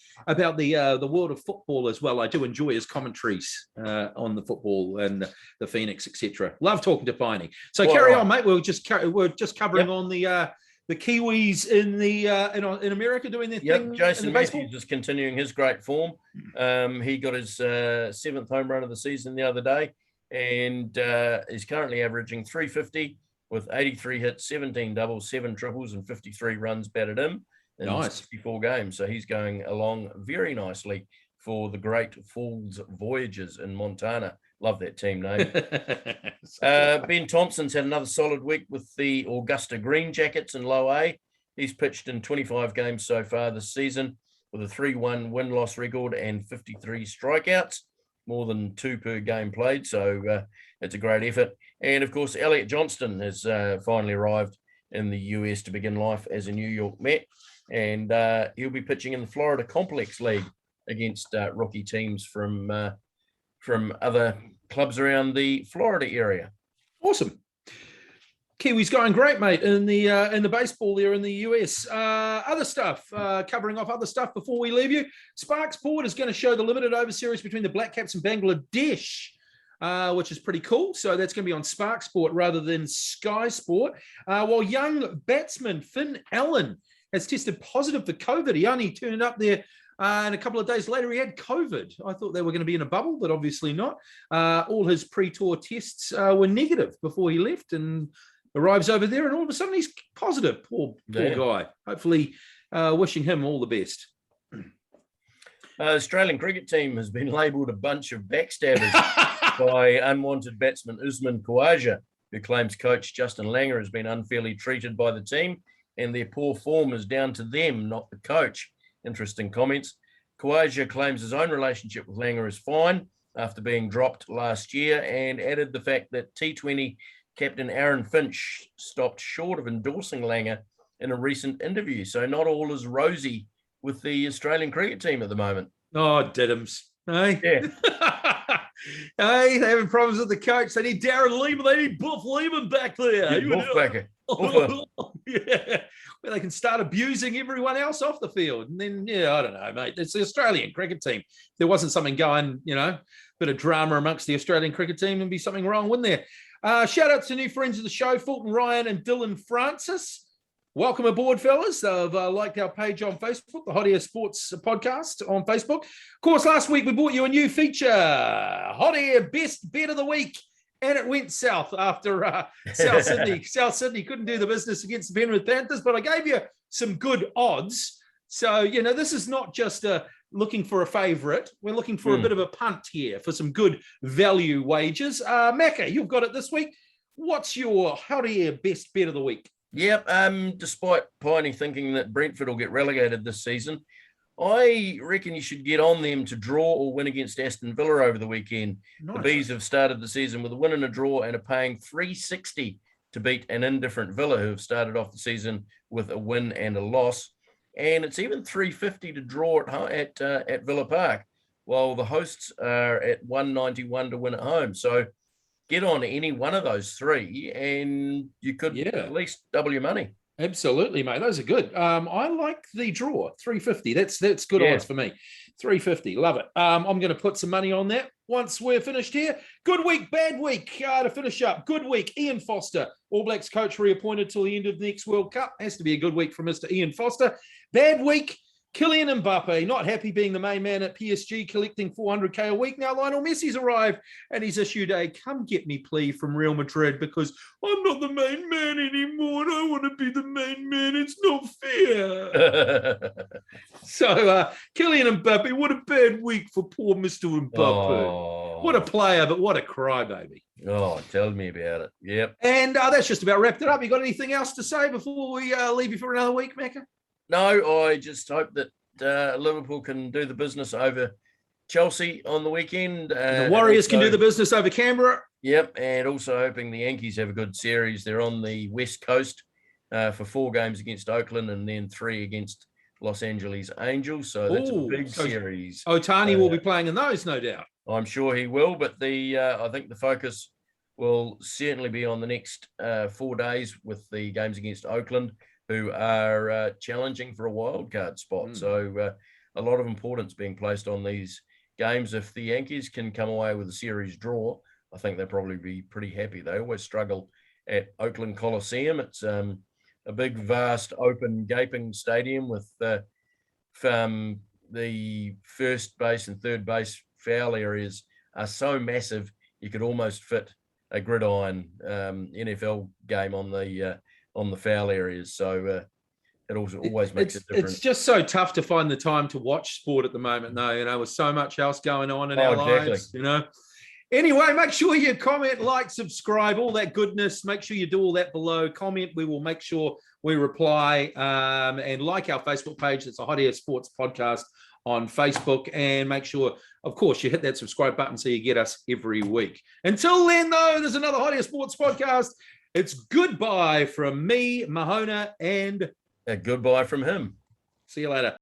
world of football as well. I do enjoy his commentaries on the football and the Phoenix, etc. Love talking to Piney. So carry on, mate. We're just covering on the Kiwis in America doing their thing. Jason Matthews is continuing his great form. He got his 7th home run of the season the other day, and is currently averaging .350 with 83 hits, 17 doubles, 7 triples, and 53 runs batted in 64 games. So he's going along very nicely for the Great Falls Voyagers in Montana. Love that team name. Ben Thompson's had another solid week with the Augusta Green Jackets in Low A. He's pitched in 25 games so far this season with a 3-1 win-loss record and 53 strikeouts, more than 2 per game played. So it's a great effort. And, of course, Elliot Johnston has finally arrived in the US to begin life as a New York Met. And he'll be pitching in the Florida Complex League against rookie teams from other clubs around the Florida area. Awesome. Kiwis going great, mate, in the baseball there in the US. Other stuff, covering off other stuff before we leave you. Spark Sport is going to show the limited over series between the Black Caps and Bangladesh, which is pretty cool. So that's going to be on Spark Sport rather than Sky Sport. While young batsman Finn Allen has tested positive for COVID. He only turned up there and a couple of days later, he had COVID. I thought they were going to be in a bubble, but obviously not. All his pre-tour tests were negative before he left and arrives over there, and all of a sudden he's positive. Poor guy. Hopefully, wishing him all the best. Australian cricket team has been labelled a bunch of backstabbers by unwanted batsman Usman Khawaja, who claims coach Justin Langer has been unfairly treated by the team, and their poor form is down to them, not the coach. Interesting comments. Khawaja claims his own relationship with Langer is fine after being dropped last year, and added the fact that T20 captain Aaron Finch stopped short of endorsing Langer in a recent interview. So not all is rosy with the Australian cricket team at the moment. Oh, Diddums. Hey? Yeah. Hey, they're having problems with the coach. They need Darren Lehman. They need Buff Lehman back there. Yeah, Buffbacker. Yeah. Where they can start abusing everyone else off the field. And then, I don't know, mate. It's the Australian cricket team. If there wasn't something going, bit of drama amongst the Australian cricket team, and be something wrong, wouldn't there? Shout out to new friends of the show, Fulton Ryan and Dylan Francis. Welcome aboard, fellas. They've liked our page on Facebook, the Hot Air Sports Podcast on Facebook. Of course, last week we brought you a new feature, Hot Air Best Bet of the Week, and it went south after South Sydney. South Sydney couldn't do the business against the Penrith Panthers, but I gave you some good odds. So, this is not just looking for a favourite. We're looking for a bit of a punt here for some good value wages. Macca, you've got it this week. What's your Hot Air Best Bet of the Week? Yep. Despite Piney thinking that Brentford will get relegated this season, I reckon you should get on them to draw or win against Aston Villa over the weekend. Nice. The Bees have started the season with a win and a draw and are paying $3.60 to beat an indifferent Villa, who have started off the season with a win and a loss. And it's even $3.50 to draw at Villa Park, while the hosts are at $1.91 to win at home. So get on any one of those three, and you could at least double your money. Absolutely, mate. Those are good. I like the draw, $3.50. That's good odds for me. $3.50. Love it. I'm going to put some money on that once we're finished here. Good week, bad week. To finish up, good week. Ian Foster, All Blacks coach, reappointed till the end of the next World Cup. Has to be a good week for Mr. Ian Foster. Bad week. Kylian Mbappe, not happy being the main man at PSG, collecting $400K a week. Now Lionel Messi's arrived and he's issued a come get me plea from Real Madrid because I'm not the main man anymore and I want to be the main man. It's not fair. So Kylian Mbappe, what a bad week for poor Mr. Mbappe. Oh. What a player, but what a crybaby. Oh, tell me about it. Yep. And that's just about wrapped it up. You got anything else to say before we leave you for another week, Macca? No, I just hope that Liverpool can do the business over Chelsea on the weekend. The Warriors can do the business over Canberra. Yep, and also hoping the Yankees have a good series. They're on the West Coast for 4 games against Oakland and then 3 against Los Angeles Angels. So that's a big series. Ohtani will be playing in those, no doubt. I'm sure he will, but I think the focus will certainly be on the next 4 days with the games against Oakland, who are challenging for a wild card spot. So a lot of importance being placed on these games. If the Yankees can come away with a series draw, I think they'll probably be pretty happy. They always struggle at Oakland Coliseum. It's a big, vast, open, gaping stadium with the first base and third base foul areas are so massive, you could almost fit a gridiron NFL game on the foul areas. So it also always makes it different. It's just so tough to find the time to watch sport at the moment, though, with so much else going on in our lives, Anyway, make sure you comment, like, subscribe, all that goodness. Make sure you do all that below. Comment. We will make sure we reply, and like our Facebook page. It's a Hot Air Sports Podcast on Facebook, and make sure, of course, you hit that subscribe button so you get us every week. Until then, though, there's another Hot Air Sports Podcast. It's goodbye from me, Mahona, and A goodbye from him. see you later.